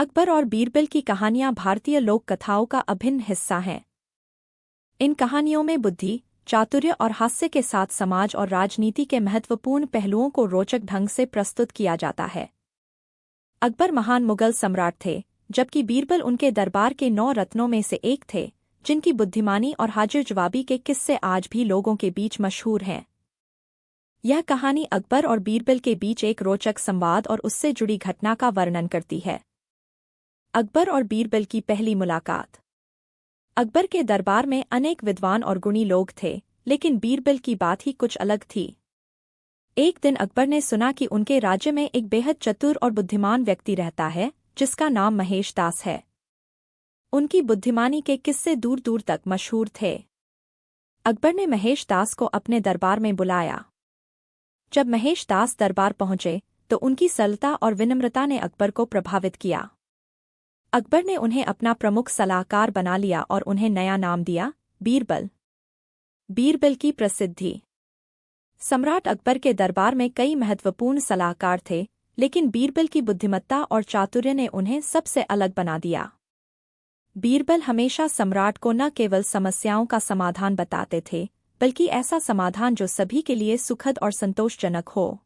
अकबर और बीरबल की कहानियां भारतीय लोक कथाओं का अभिन्न हिस्सा हैं। इन कहानियों में बुद्धि, चातुर्य और हास्य के साथ समाज और राजनीति के महत्वपूर्ण पहलुओं को रोचक ढंग से प्रस्तुत किया जाता है। अकबर महान मुगल सम्राट थे, जबकि बीरबल उनके दरबार के 9 रत्नों में से एक थे, जिनकी बुद्धिमानी और हाजिर जवाबी के किस्से आज भी लोगों के बीच मशहूर हैं। यह कहानी अकबर और बीरबल के बीच एक रोचक संवाद और उससे जुड़ी घटना का वर्णन करती है। अकबर और बीरबल की पहली मुलाकात। अकबर के दरबार में अनेक विद्वान और गुणी लोग थे, लेकिन बीरबल की बात ही कुछ अलग थी। एक दिन अकबर ने सुना कि उनके राज्य में एक बेहद चतुर और बुद्धिमान व्यक्ति रहता है, जिसका नाम महेश दास है। उनकी बुद्धिमानी के किस्से दूर दूर तक मशहूर थे। अकबर ने महेश दास को अपने दरबार में बुलाया। जब महेश दास दरबार पहुंचे तो उनकी सरलता और विनम्रता ने अकबर को प्रभावित किया। अकबर ने उन्हें अपना प्रमुख सलाहकार बना लिया और उन्हें नया नाम दिया, बीरबल। बीरबल की प्रसिद्धि। सम्राट अकबर के दरबार में कई महत्वपूर्ण सलाहकार थे, लेकिन बीरबल की बुद्धिमत्ता और चातुर्य ने उन्हें सबसे अलग बना दिया। बीरबल हमेशा सम्राट को न केवल समस्याओं का समाधान बताते थे, बल्कि ऐसा समाधान जो सभी के लिए सुखद और संतोषजनक हो।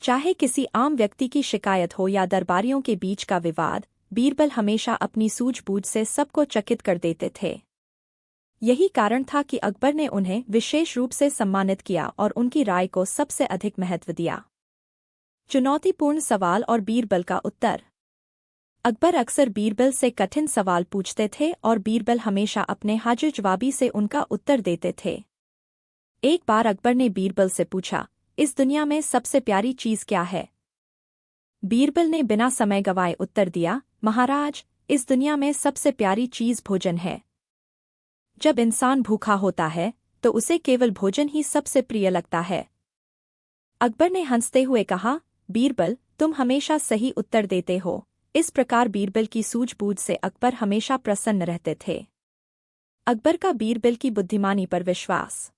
चाहे किसी आम व्यक्ति की शिकायत हो या दरबारियों के बीच का विवाद, बीरबल हमेशा अपनी सूझबूझ से सबको चकित कर देते थे। यही कारण था कि अकबर ने उन्हें विशेष रूप से सम्मानित किया और उनकी राय को सबसे अधिक महत्व दिया। चुनौतीपूर्ण सवाल और बीरबल का उत्तर। अकबर अक्सर बीरबल से कठिन सवाल पूछते थे और बीरबल हमेशा अपने हाजिर जवाबी से उनका उत्तर देते थे। एक बार अकबर ने बीरबल से पूछा, इस दुनिया में सबसे प्यारी चीज क्या है? बीरबल ने बिना समय गवाए उत्तर दिया, महाराज, इस दुनिया में सबसे प्यारी चीज भोजन है। जब इंसान भूखा होता है तो उसे केवल भोजन ही सबसे प्रिय लगता है। अकबर ने हंसते हुए कहा, बीरबल, तुम हमेशा सही उत्तर देते हो। इस प्रकार बीरबल की सूझबूझ से अकबर हमेशा प्रसन्न रहते थे। अकबर का बीरबल की बुद्धिमानी पर विश्वास।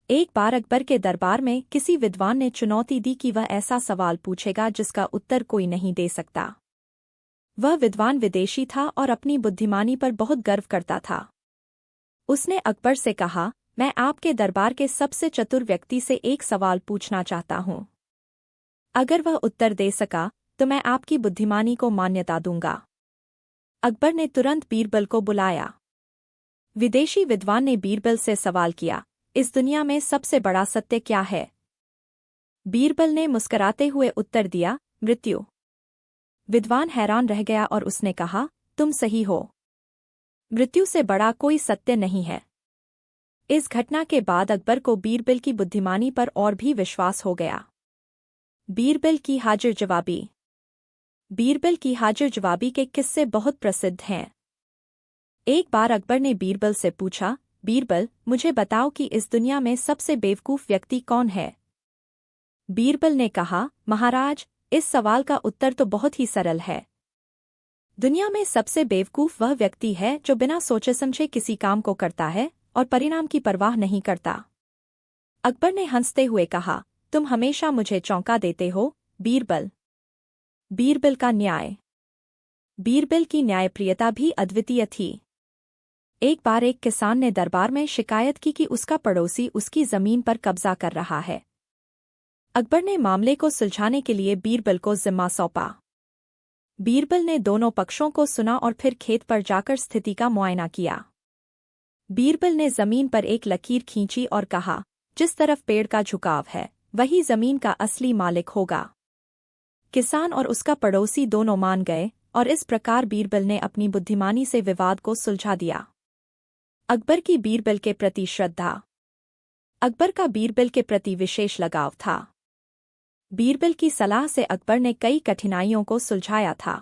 एक बार अकबर के दरबार में किसी विद्वान ने चुनौती दी कि वह ऐसा सवाल पूछेगा जिसका उत्तर कोई नहीं दे सकता। वह विद्वान विदेशी था और अपनी बुद्धिमानी पर बहुत गर्व करता था। उसने अकबर से कहा, मैं आपके दरबार के सबसे चतुर व्यक्ति से एक सवाल पूछना चाहता हूँ। अगर वह उत्तर दे सका तो मैं आपकी बुद्धिमानी को मान्यता दूंगा। अकबर ने तुरंत बीरबल को बुलाया। विदेशी विद्वान ने बीरबल से सवाल किया, इस दुनिया में सबसे बड़ा सत्य क्या है? बीरबल ने मुस्कुराते हुए उत्तर दिया, मृत्यु। विद्वान हैरान रह गया और उसने कहा, तुम सही हो। मृत्यु से बड़ा कोई सत्य नहीं है। इस घटना के बाद अकबर को बीरबल की बुद्धिमानी पर और भी विश्वास हो गया। बीरबल की हाजिर जवाबी। बीरबल की हाजिर जवाबी के किस्से बहुत प्रसिद्ध हैं। एक बार अकबर ने बीरबल से पूछा, बीरबल, मुझे बताओ कि इस दुनिया में सबसे बेवकूफ व्यक्ति कौन है? बीरबल ने कहा, महाराज, इस सवाल का उत्तर तो बहुत ही सरल है। दुनिया में सबसे बेवकूफ वह व्यक्ति है जो बिना सोचे समझे किसी काम को करता है और परिणाम की परवाह नहीं करता। अकबर ने हंसते हुए कहा, तुम हमेशा मुझे चौंका देते हो, बीरबल। बीरबल का न्याय। बीरबल की न्यायप्रियता भी अद्वितीय थी। एक बार एक किसान ने दरबार में शिकायत की कि उसका पड़ोसी उसकी जमीन पर कब्जा कर रहा है। अकबर ने मामले को सुलझाने के लिए बीरबल को जिम्मा सौंपा। बीरबल ने दोनों पक्षों को सुना और फिर खेत पर जाकर स्थिति का मुआयना किया। बीरबल ने जमीन पर एक लकीर खींची और कहा, जिस तरफ पेड़ का झुकाव है, वही जमीन का असली मालिक होगा। किसान और उसका पड़ोसी दोनों मान गए और इस प्रकार बीरबल ने अपनी बुद्धिमानी से विवाद को सुलझा दिया। अकबर की बीरबल के प्रति श्रद्धा। अकबर का बीरबल के प्रति विशेष लगाव था। बीरबल की सलाह से अकबर ने कई कठिनाइयों को सुलझाया था।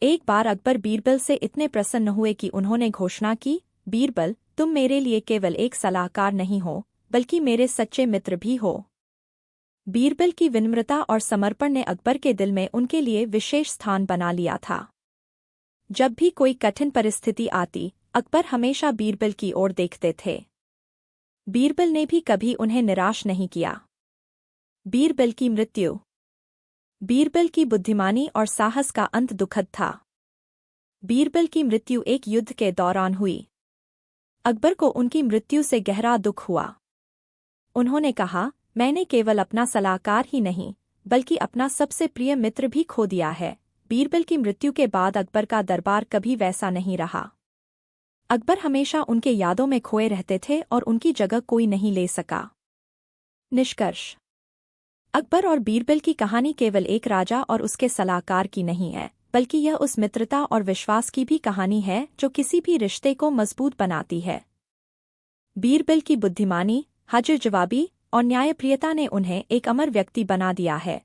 एक बार अकबर बीरबल से इतने प्रसन्न हुए कि उन्होंने घोषणा की, बीरबल, तुम मेरे लिए केवल एक सलाहकार नहीं हो, बल्कि मेरे सच्चे मित्र भी हो। बीरबल की विनम्रता और समर्पण ने अकबर के दिल में उनके लिए विशेष स्थान बना लिया था। जब भी कोई कठिन परिस्थिति आती, अकबर हमेशा बीरबल की ओर देखते थे। बीरबल ने भी कभी उन्हें निराश नहीं किया। बीरबल की मृत्यु। बीरबल की बुद्धिमानी और साहस का अंत दुखद था। बीरबल की मृत्यु एक युद्ध के दौरान हुई। अकबर को उनकी मृत्यु से गहरा दुख हुआ। उन्होंने कहा, मैंने केवल अपना सलाहकार ही नहीं बल्कि अपना सबसे प्रिय मित्र भी खो दिया है। बीरबल की मृत्यु के बाद अकबर का दरबार कभी वैसा नहीं रहा। अकबर हमेशा उनके यादों में खोए रहते थे और उनकी जगह कोई नहीं ले सका। निष्कर्ष: अकबर और बीरबल की कहानी केवल एक राजा और उसके सलाहकार की नहीं है, बल्कि यह उस मित्रता और विश्वास की भी कहानी है जो किसी भी रिश्ते को मजबूत बनाती है। बीरबल की बुद्धिमानी, हाजिर जवाबी और न्यायप्रियता ने उन्हें एक अमर व्यक्ति बना दिया है।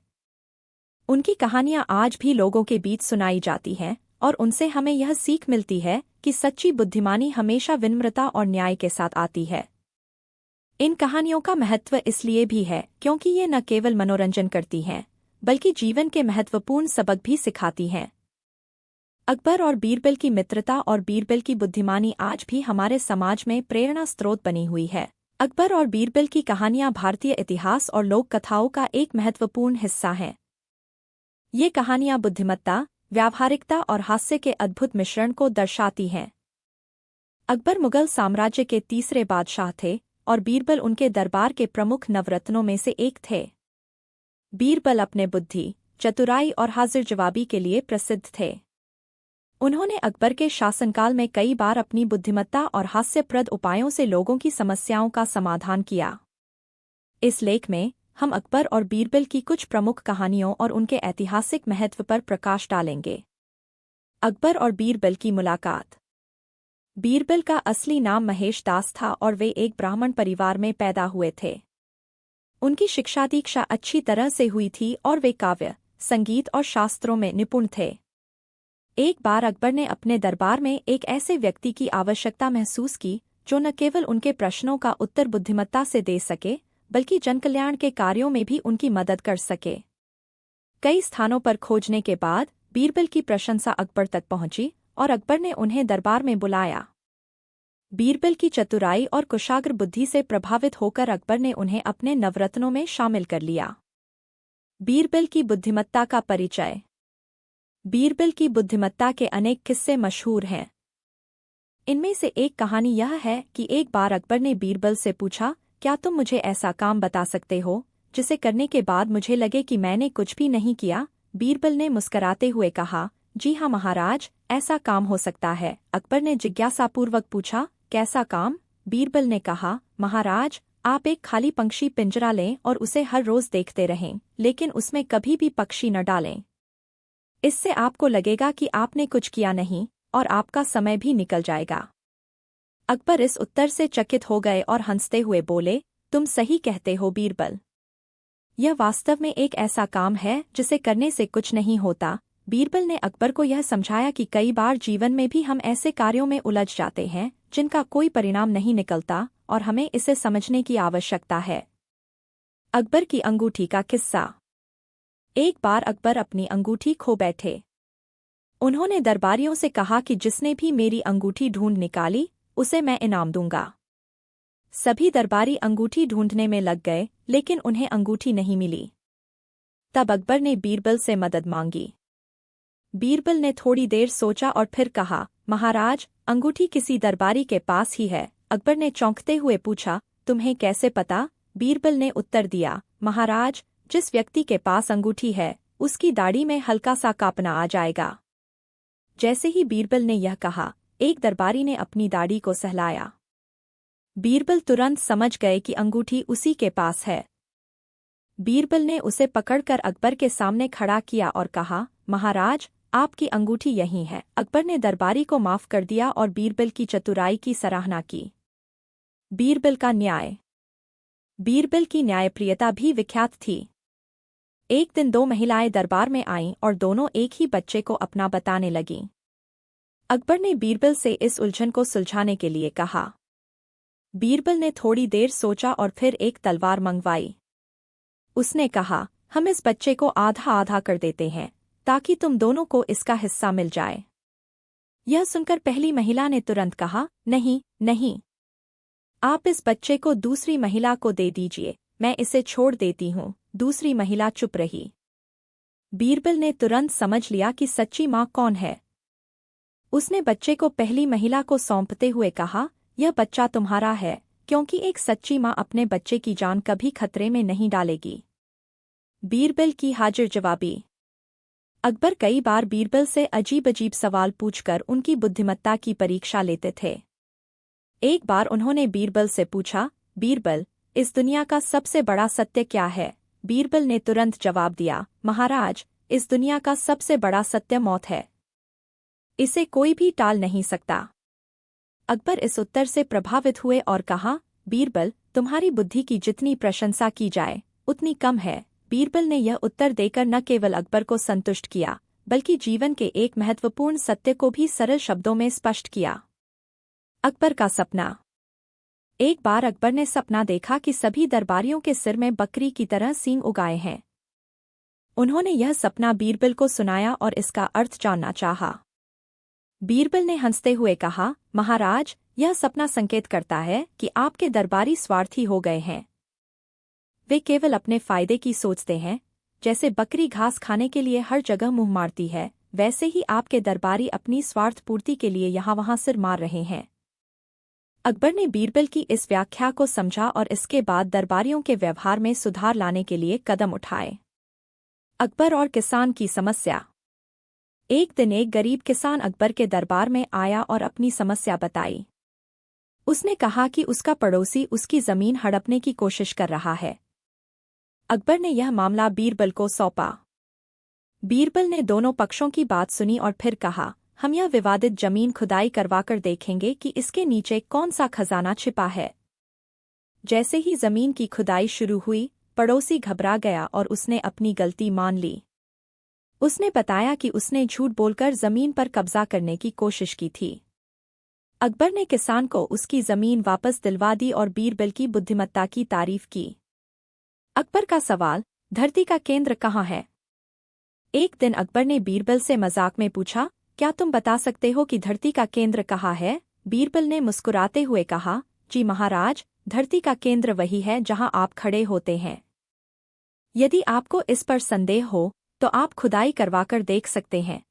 उनकी कहानियां आज भी लोगों के बीच सुनाई जाती हैं और उनसे हमें यह सीख मिलती है कि सच्ची बुद्धिमानी हमेशा विनम्रता और न्याय के साथ आती है। इन कहानियों का महत्व इसलिए भी है क्योंकि ये न केवल मनोरंजन करती हैं बल्कि जीवन के महत्वपूर्ण सबक भी सिखाती हैं। अकबर और बीरबल की मित्रता और बीरबल की बुद्धिमानी आज भी हमारे समाज में प्रेरणा स्रोत बनी हुई है। अकबर और बीरबल की कहानियां भारतीय इतिहास और लोक कथाओं का एक महत्वपूर्ण हिस्सा हैं। ये कहानियां बुद्धिमत्ता, व्यावहारिकता और हास्य के अद्भुत मिश्रण को दर्शाती हैं। अकबर मुगल साम्राज्य के तीसरे बादशाह थे और बीरबल उनके दरबार के प्रमुख नवरत्नों में से एक थे। बीरबल अपने बुद्धि, चतुराई और हाजिर जवाबी के लिए प्रसिद्ध थे। उन्होंने अकबर के शासनकाल में कई बार अपनी बुद्धिमत्ता और हास्यप्रद उपायों से लोगों की समस्याओं का समाधान किया। इस लेख में हम अकबर और बीरबल की कुछ प्रमुख कहानियों और उनके ऐतिहासिक महत्व पर प्रकाश डालेंगे। अकबर और बीरबल की मुलाकात। बीरबल का असली नाम महेश दास था और वे एक ब्राह्मण परिवार में पैदा हुए थे। उनकी शिक्षा दीक्षा अच्छी तरह से हुई थी और वे काव्य, संगीत और शास्त्रों में निपुण थे। एक बार अकबर ने अपने दरबार में एक ऐसे व्यक्ति की आवश्यकता महसूस की जो न केवल उनके प्रश्नों का उत्तर बुद्धिमत्ता से दे सके बल्कि जनकल्याण के कार्यों में भी उनकी मदद कर सके। कई स्थानों पर खोजने के बाद बीरबल की प्रशंसा अकबर तक पहुंची और अकबर ने उन्हें दरबार में बुलाया। बीरबल की चतुराई और कुशाग्र बुद्धि से प्रभावित होकर अकबर ने उन्हें अपने नवरत्नों में शामिल कर लिया। बीरबल की बुद्धिमत्ता का परिचय। बीरबल की बुद्धिमत्ता के अनेक किस्से मशहूर हैं। इनमें से एक कहानी यह है कि एक बार अकबर ने बीरबल से पूछा, क्या तुम मुझे ऐसा काम बता सकते हो जिसे करने के बाद मुझे लगे कि मैंने कुछ भी नहीं किया? बीरबल ने मुस्कराते हुए कहा, जी हाँ महाराज, ऐसा काम हो सकता है। अकबर ने जिज्ञासापूर्वक पूछा, कैसा काम? बीरबल ने कहा, महाराज, आप एक खाली पंछी पिंजरा लें और उसे हर रोज देखते रहें, लेकिन उसमें कभी भी पक्षी न डालें। इससे आपको लगेगा कि आपने कुछ किया नहीं और आपका समय भी निकल जाएगा। अकबर इस उत्तर से चकित हो गए और हंसते हुए बोले, तुम सही कहते हो बीरबल। यह वास्तव में एक ऐसा काम है जिसे करने से कुछ नहीं होता। बीरबल ने अकबर को यह समझाया कि कई बार जीवन में भी हम ऐसे कार्यों में उलझ जाते हैं जिनका कोई परिणाम नहीं निकलता और हमें इसे समझने की आवश्यकता है। अकबर की अंगूठी का किस्सा। एक बार अकबर अपनी अंगूठी खो बैठे। उन्होंने दरबारियों से कहा कि जिसने भी मेरी अंगूठी ढूंढ निकाली उसे मैं इनाम दूंगा। सभी दरबारी अंगूठी ढूंढने में लग गए, लेकिन उन्हें अंगूठी नहीं मिली। तब अकबर ने बीरबल से मदद मांगी। बीरबल ने थोड़ी देर सोचा और फिर कहा, महाराज, अंगूठी किसी दरबारी के पास ही है। अकबर ने चौंकते हुए पूछा, तुम्हें कैसे पता? बीरबल ने उत्तर दिया, महाराज, जिस व्यक्ति के पास अंगूठी है उसकी दाढ़ी में हल्का सा कांपना आ जाएगा। जैसे ही बीरबल ने यह कहा, एक दरबारी ने अपनी दाढ़ी को सहलाया। बीरबल तुरंत समझ गए कि अंगूठी उसी के पास है। बीरबल ने उसे पकड़कर अकबर के सामने खड़ा किया और कहा, महाराज, आपकी अंगूठी यहीं है। अकबर ने दरबारी को माफ कर दिया और बीरबल की चतुराई की सराहना की। बीरबल का न्याय। बीरबल की न्यायप्रियता भी विख्यात थी। एक दिन दो महिलाएं दरबार में आईं और दोनों एक ही बच्चे को अपना बताने लगीं। अकबर ने बीरबल से इस उलझन को सुलझाने के लिए कहा। बीरबल ने थोड़ी देर सोचा और फिर एक तलवार मंगवाई। उसने कहा, हम इस बच्चे को आधा आधा कर देते हैं ताकि तुम दोनों को इसका हिस्सा मिल जाए। यह सुनकर पहली महिला ने तुरंत कहा, नहीं नहीं, आप इस बच्चे को दूसरी महिला को दे दीजिए, मैं इसे छोड़ देती हूँ। दूसरी महिला चुप रही। बीरबल ने तुरंत समझ लिया कि सच्ची माँ कौन है। उसने बच्चे को पहली महिला को सौंपते हुए कहा, यह बच्चा तुम्हारा है, क्योंकि एक सच्ची माँ अपने बच्चे की जान कभी खतरे में नहीं डालेगी। बीरबल की हाजिर जवाबी। अकबर कई बार बीरबल से अजीब अजीब सवाल पूछकर उनकी बुद्धिमत्ता की परीक्षा लेते थे। एक बार उन्होंने बीरबल से पूछा, बीरबल, इस दुनिया का सबसे बड़ा सत्य क्या है? बीरबल ने तुरंत जवाब दिया, महाराज, इस दुनिया का सबसे बड़ा सत्य मौत है। इसे कोई भी टाल नहीं सकता। अकबर इस उत्तर से प्रभावित हुए और कहा, बीरबल, तुम्हारी बुद्धि की जितनी प्रशंसा की जाए उतनी कम है। बीरबल ने यह उत्तर देकर न केवल अकबर को संतुष्ट किया, बल्कि जीवन के एक महत्वपूर्ण सत्य को भी सरल शब्दों में स्पष्ट किया। अकबर का सपना। एक बार अकबर ने सपना देखा कि सभी दरबारियों के सिर में बकरी की तरह सींग उगाए हैं। उन्होंने यह सपना बीरबल को सुनाया और इसका अर्थ जानना चाहा। बीरबल ने हंसते हुए कहा, महाराज, यह सपना संकेत करता है कि आपके दरबारी स्वार्थी हो गए हैं। वे केवल अपने फायदे की सोचते हैं। जैसे बकरी घास खाने के लिए हर जगह मुंह मारती है, वैसे ही आपके दरबारी अपनी स्वार्थ पूर्ति के लिए यहाँ वहाँ सिर मार रहे हैं। अकबर ने बीरबल की इस व्याख्या को समझा और इसके बाद दरबारियों के व्यवहार में सुधार लाने के लिए कदम उठाए। अकबर और किसान की समस्या। एक दिन एक गरीब किसान अकबर के दरबार में आया और अपनी समस्या बताई। उसने कहा कि उसका पड़ोसी उसकी जमीन हड़पने की कोशिश कर रहा है। अकबर ने यह मामला बीरबल को सौंपा। बीरबल ने दोनों पक्षों की बात सुनी और फिर कहा, हम यह विवादित जमीन खुदाई करवाकर देखेंगे कि इसके नीचे कौन सा खजाना छिपा है। जैसे ही जमीन की खुदाई शुरू हुई, पड़ोसी घबरा गया और उसने अपनी गलती मान ली। उसने बताया कि उसने झूठ बोलकर जमीन पर कब्जा करने की कोशिश की थी। अकबर ने किसान को उसकी जमीन वापस दिलवा दी और बीरबल की बुद्धिमत्ता की तारीफ की। अकबर का सवाल, धरती का केंद्र कहाँ है? एक दिन अकबर ने बीरबल से मजाक में पूछा, क्या तुम बता सकते हो कि धरती का केंद्र कहाँ है? बीरबल ने मुस्कुराते हुए कहा, जी महाराज, धरती का केंद्र वही है जहाँ आप खड़े होते हैं। यदि आपको इस पर संदेह हो तो आप खुदाई करवाकर देख सकते हैं।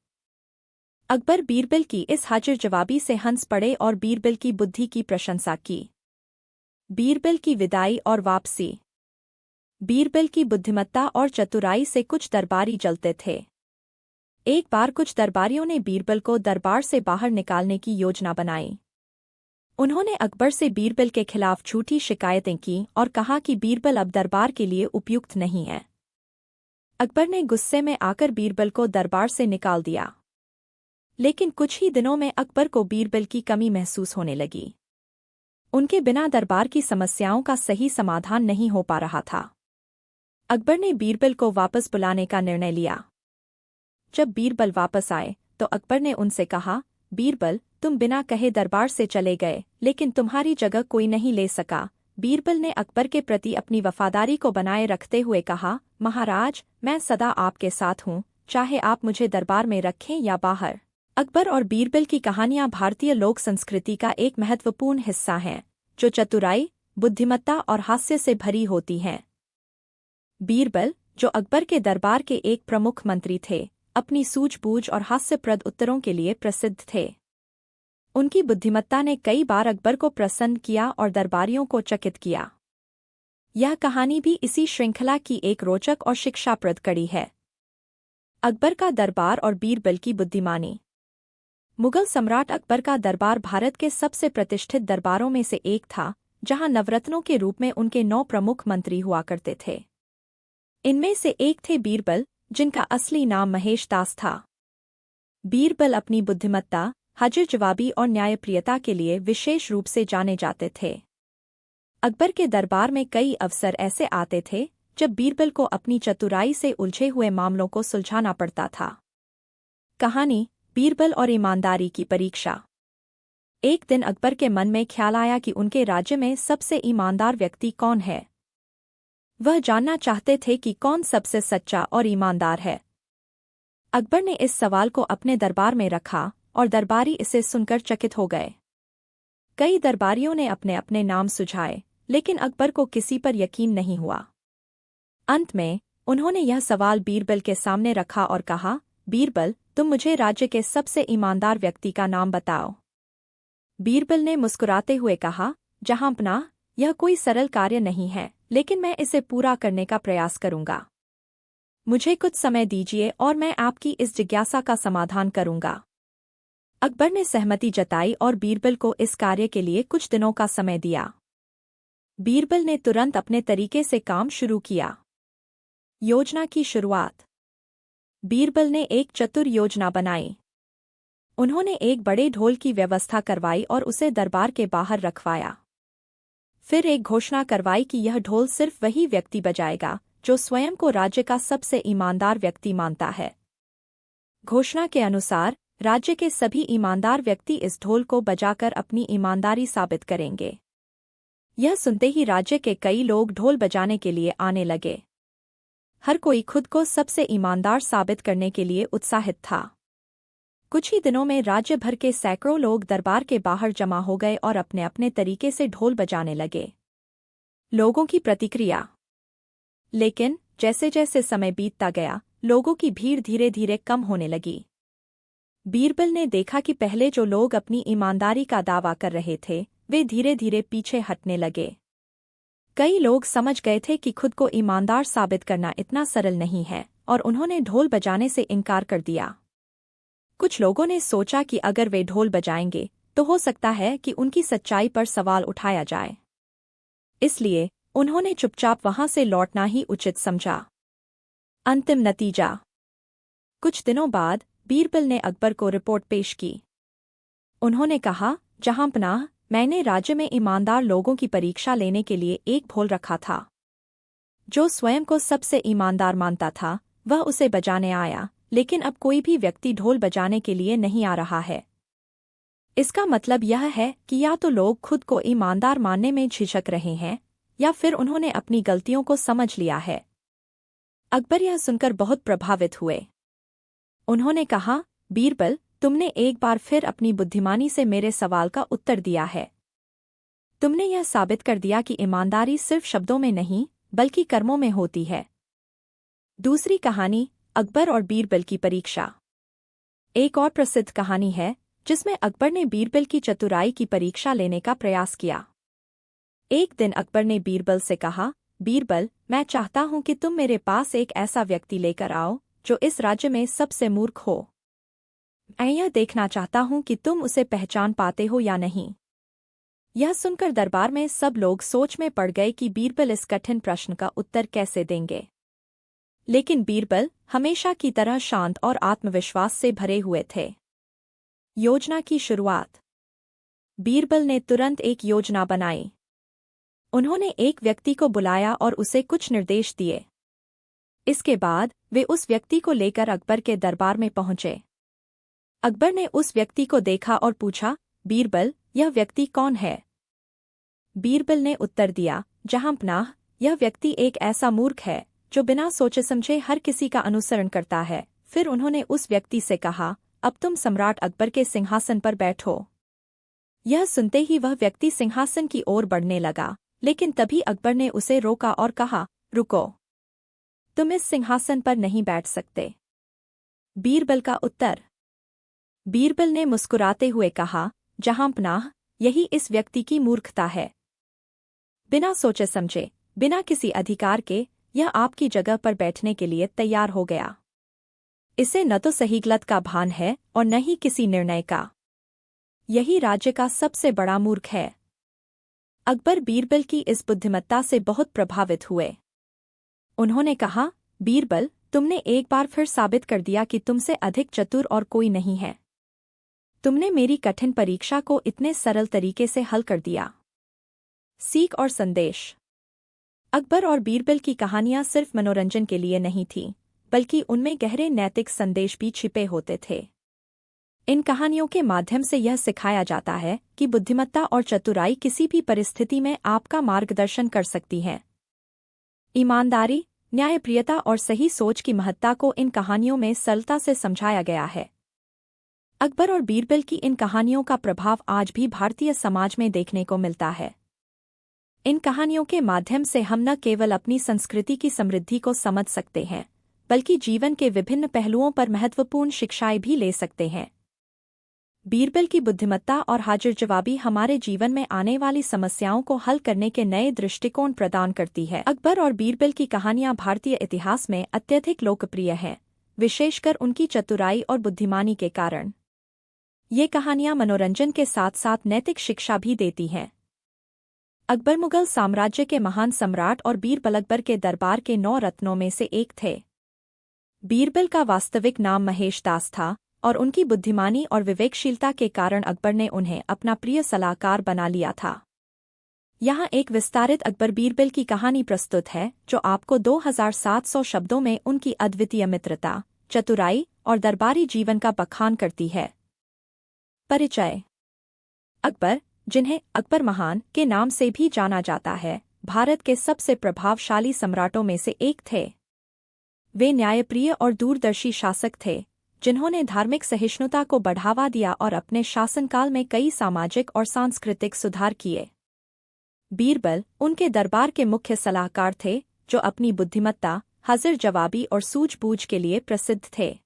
अकबर बीरबल की इस हाजिर जवाबी से हंस पड़े और बीरबल की बुद्धि की प्रशंसा की। बीरबल की विदाई और वापसी। बीरबल की बुद्धिमत्ता और चतुराई से कुछ दरबारी जलते थे। एक बार कुछ दरबारियों ने बीरबल को दरबार से बाहर निकालने की योजना बनाई। उन्होंने अकबर से बीरबल के खिलाफ झूठी शिकायतें की और कहा कि बीरबल अब दरबार के लिए उपयुक्त नहीं है। अकबर ने गुस्से में आकर बीरबल को दरबार से निकाल दिया। लेकिन कुछ ही दिनों में अकबर को बीरबल की कमी महसूस होने लगी। उनके बिना दरबार की समस्याओं का सही समाधान नहीं हो पा रहा था। अकबर ने बीरबल को वापस बुलाने का निर्णय लिया। जब बीरबल वापस आए तो अकबर ने उनसे कहा, बीरबल, तुम बिना कहे दरबार से चले गए, लेकिन तुम्हारी जगह कोई नहीं ले सका। बीरबल ने अकबर के प्रति अपनी वफादारी को बनाए रखते हुए कहा, महाराज, मैं सदा आपके साथ हूँ, चाहे आप मुझे दरबार में रखें या बाहर। अकबर और बीरबल की कहानियां भारतीय लोक संस्कृति का एक महत्वपूर्ण हिस्सा हैं, जो चतुराई, बुद्धिमत्ता और हास्य से भरी होती हैं। बीरबल, जो अकबर के दरबार के एक प्रमुख मंत्री थे, अपनी सूझबूझ और हास्यप्रद उत्तरों के लिए प्रसिद्ध थे। उनकी बुद्धिमत्ता ने कई बार अकबर को प्रसन्न किया और दरबारियों को चकित किया। यह कहानी भी इसी श्रृंखला की एक रोचक और शिक्षाप्रद कड़ी है। अकबर का दरबार और बीरबल की बुद्धिमानी। मुगल सम्राट अकबर का दरबार भारत के सबसे प्रतिष्ठित दरबारों में से एक था, जहां नवरत्नों के रूप में उनके 9 प्रमुख मंत्री हुआ करते थे। इनमें से एक थे बीरबल, जिनका असली नाम महेश दास था। बीरबल अपनी बुद्धिमत्ता, हाजिर जवाबी और न्यायप्रियता के लिए विशेष रूप से जाने जाते थे। अकबर के दरबार में कई अवसर ऐसे आते थे जब बीरबल को अपनी चतुराई से उलझे हुए मामलों को सुलझाना पड़ता था। कहानी, बीरबल और ईमानदारी की परीक्षा। एक दिन अकबर के मन में ख्याल आया कि उनके राज्य में सबसे ईमानदार व्यक्ति कौन है। वह जानना चाहते थे कि कौन सबसे सच्चा और ईमानदार है। अकबर ने इस सवाल को अपने दरबार में रखा और दरबारी इसे सुनकर चकित हो गए। कई दरबारियों ने अपने अपने नाम सुझाए, लेकिन अकबर को किसी पर यकीन नहीं हुआ। अंत में उन्होंने यह सवाल बीरबल के सामने रखा और कहा, बीरबल, तुम मुझे राज्य के सबसे ईमानदार व्यक्ति का नाम बताओ। बीरबल ने मुस्कुराते हुए कहा, जहांपनाह, यह कोई सरल कार्य नहीं है, लेकिन मैं इसे पूरा करने का प्रयास करूंगा। मुझे कुछ समय दीजिए और मैं आपकी इस जिज्ञासा का समाधान करूंगा। अकबर ने सहमति जताई और बीरबल को इस कार्य के लिए कुछ दिनों का समय दिया। बीरबल ने तुरंत अपने तरीके से काम शुरू किया। योजना की शुरुआत। बीरबल ने एक चतुर योजना बनाई। उन्होंने एक बड़े ढोल की व्यवस्था करवाई और उसे दरबार के बाहर रखवाया। फिर एक घोषणा करवाई कि यह ढोल सिर्फ वही व्यक्ति बजाएगा जो स्वयं को राज्य का सबसे ईमानदार व्यक्ति मानता है। घोषणा के अनुसार राज्य के सभी ईमानदार व्यक्ति इस ढोल को बजाकर अपनी ईमानदारी साबित करेंगे। यह सुनते ही राज्य के कई लोग ढोल बजाने के लिए आने लगे। हर कोई खुद को सबसे ईमानदार साबित करने के लिए उत्साहित था। कुछ ही दिनों में राज्य भर के सैकड़ों लोग दरबार के बाहर जमा हो गए और अपने अपने तरीके से ढोल बजाने लगे। लोगों की प्रतिक्रिया। लेकिन जैसे जैसे समय बीतता गया, लोगों की भीड़ धीरे धीरे कम होने लगी। बीरबल ने देखा कि पहले जो लोग अपनी ईमानदारी का दावा कर रहे थे, वे धीरे धीरे पीछे हटने लगे। कई लोग समझ गए थे कि खुद को ईमानदार साबित करना इतना सरल नहीं है और उन्होंने ढोल बजाने से इनकार कर दिया। कुछ लोगों ने सोचा कि अगर वे ढोल बजाएंगे तो हो सकता है कि उनकी सच्चाई पर सवाल उठाया जाए। इसलिए उन्होंने चुपचाप वहां से लौटना ही उचित समझा। अंतिम नतीजा। कुछ दिनों बाद बीरबल ने अकबर को रिपोर्ट पेश की। उन्होंने कहा, जहांपनाह, मैंने राज्य में ईमानदार लोगों की परीक्षा लेने के लिए एक ढोल रखा था। जो स्वयं को सबसे ईमानदार मानता था, वह उसे बजाने आया, लेकिन अब कोई भी व्यक्ति ढोल बजाने के लिए नहीं आ रहा है। इसका मतलब यह है कि या तो लोग खुद को ईमानदार मानने में झिझक रहे हैं या फिर उन्होंने अपनी गलतियों को समझ लिया है। अकबर यह सुनकर बहुत प्रभावित हुए। उन्होंने कहा, बीरबल, तुमने एक बार फिर अपनी बुद्धिमानी से मेरे सवाल का उत्तर दिया है। तुमने यह साबित कर दिया कि ईमानदारी सिर्फ शब्दों में नहीं, बल्कि कर्मों में होती है। दूसरी कहानी, अकबर और बीरबल की परीक्षा। एक और प्रसिद्ध कहानी है जिसमें अकबर ने बीरबल की चतुराई की परीक्षा लेने का प्रयास किया। एक दिन अकबर ने बीरबल से कहा, बीरबल, मैं चाहता हूं कि तुम मेरे पास एक ऐसा व्यक्ति लेकर आओ जो इस राज्य में सबसे मूर्ख हो। मैं यह देखना चाहता हूं कि तुम उसे पहचान पाते हो या नहीं। यह सुनकर दरबार में सब लोग सोच में पड़ गए कि बीरबल इस कठिन प्रश्न का उत्तर कैसे देंगे। लेकिन बीरबल हमेशा की तरह शांत और आत्मविश्वास से भरे हुए थे। योजना की शुरुआत। बीरबल ने तुरंत एक योजना बनाई। उन्होंने एक व्यक्ति को बुलाया और उसे कुछ निर्देश दिए। इसके बाद वे उस व्यक्ति को लेकर अकबर के दरबार में पहुंचे। अकबर ने उस व्यक्ति को देखा और पूछा, बीरबल, यह व्यक्ति कौन है? बीरबल ने उत्तर दिया, जहांपनाह, यह व्यक्ति एक ऐसा मूर्ख है जो बिना सोचे समझे हर किसी का अनुसरण करता है। फिर उन्होंने उस व्यक्ति से कहा, अब तुम सम्राट अकबर के सिंहासन पर बैठो। यह सुनते ही वह व्यक्ति सिंहासन की ओर बढ़ने लगा, लेकिन तभी अकबर ने उसे रोका और कहा, रुको, तुम इस सिंहासन पर नहीं बैठ सकते। बीरबल का उत्तर। बीरबल ने मुस्कुराते हुए कहा, जहांपनाह, यही इस व्यक्ति की मूर्खता है। बिना सोचे समझे, बिना किसी अधिकार के, यह आपकी जगह पर बैठने के लिए तैयार हो गया। इसे न तो सही गलत का भान है और न ही किसी निर्णय का। यही राज्य का सबसे बड़ा मूर्ख है। अकबर बीरबल की इस बुद्धिमत्ता से बहुत प्रभावित हुए। उन्होंने कहा, बीरबल, तुमने एक बार फिर साबित कर दिया कि तुमसे अधिक चतुर और कोई नहीं है। तुमने मेरी कठिन परीक्षा को इतने सरल तरीके से हल कर दिया। सीख और संदेश। अकबर और बीरबल की कहानियां सिर्फ मनोरंजन के लिए नहीं थीं, बल्कि उनमें गहरे नैतिक संदेश भी छिपे होते थे। इन कहानियों के माध्यम से यह सिखाया जाता है कि बुद्धिमत्ता और चतुराई किसी भी परिस्थिति में आपका मार्गदर्शन कर सकती है। ईमानदारी, न्यायप्रियता और सही सोच की महत्ता को इन कहानियों में सरलता से समझाया गया है। अकबर और बीरबल की इन कहानियों का प्रभाव आज भी भारतीय समाज में देखने को मिलता है। इन कहानियों के माध्यम से हम न केवल अपनी संस्कृति की समृद्धि को समझ सकते हैं, बल्कि जीवन के विभिन्न पहलुओं पर महत्वपूर्ण शिक्षाएं भी ले सकते हैं। बीरबल की बुद्धिमत्ता और हाजिर जवाबी हमारे जीवन में आने वाली समस्याओं को हल करने के नए दृष्टिकोण प्रदान करती है। अकबर और बीरबल की कहानियां भारतीय इतिहास में अत्यधिक लोकप्रिय हैं, विशेषकर उनकी चतुराई और बुद्धिमानी के कारण। ये कहानियां मनोरंजन के साथ साथ नैतिक शिक्षा भी देती हैं। अकबर मुगल साम्राज्य के महान सम्राट और बीरबल अकबर के दरबार के 9 रत्नों में से एक थे। बीरबल का वास्तविक नाम महेश दास था और उनकी बुद्धिमानी और विवेकशीलता के कारण अकबर ने उन्हें अपना प्रिय सलाहकार बना लिया था। यहाँ एक विस्तारित अकबर बीरबल की कहानी प्रस्तुत है, जो आपको 2700 शब्दों में उनकी अद्वितीय मित्रता, चतुराई और दरबारी जीवन का बखान करती है। परिचय। अकबर, जिन्हें अकबर महान के नाम से भी जाना जाता है, भारत के सबसे प्रभावशाली सम्राटों में से एक थे। वे न्यायप्रिय और दूरदर्शी शासक थे, जिन्होंने धार्मिक सहिष्णुता को बढ़ावा दिया और अपने शासनकाल में कई सामाजिक और सांस्कृतिक सुधार किए। बीरबल उनके दरबार के मुख्य सलाहकार थे, जो अपनी बुद्धिमत्ता, हाजिर जवाबी और सूझबूझ के लिए प्रसिद्ध थे।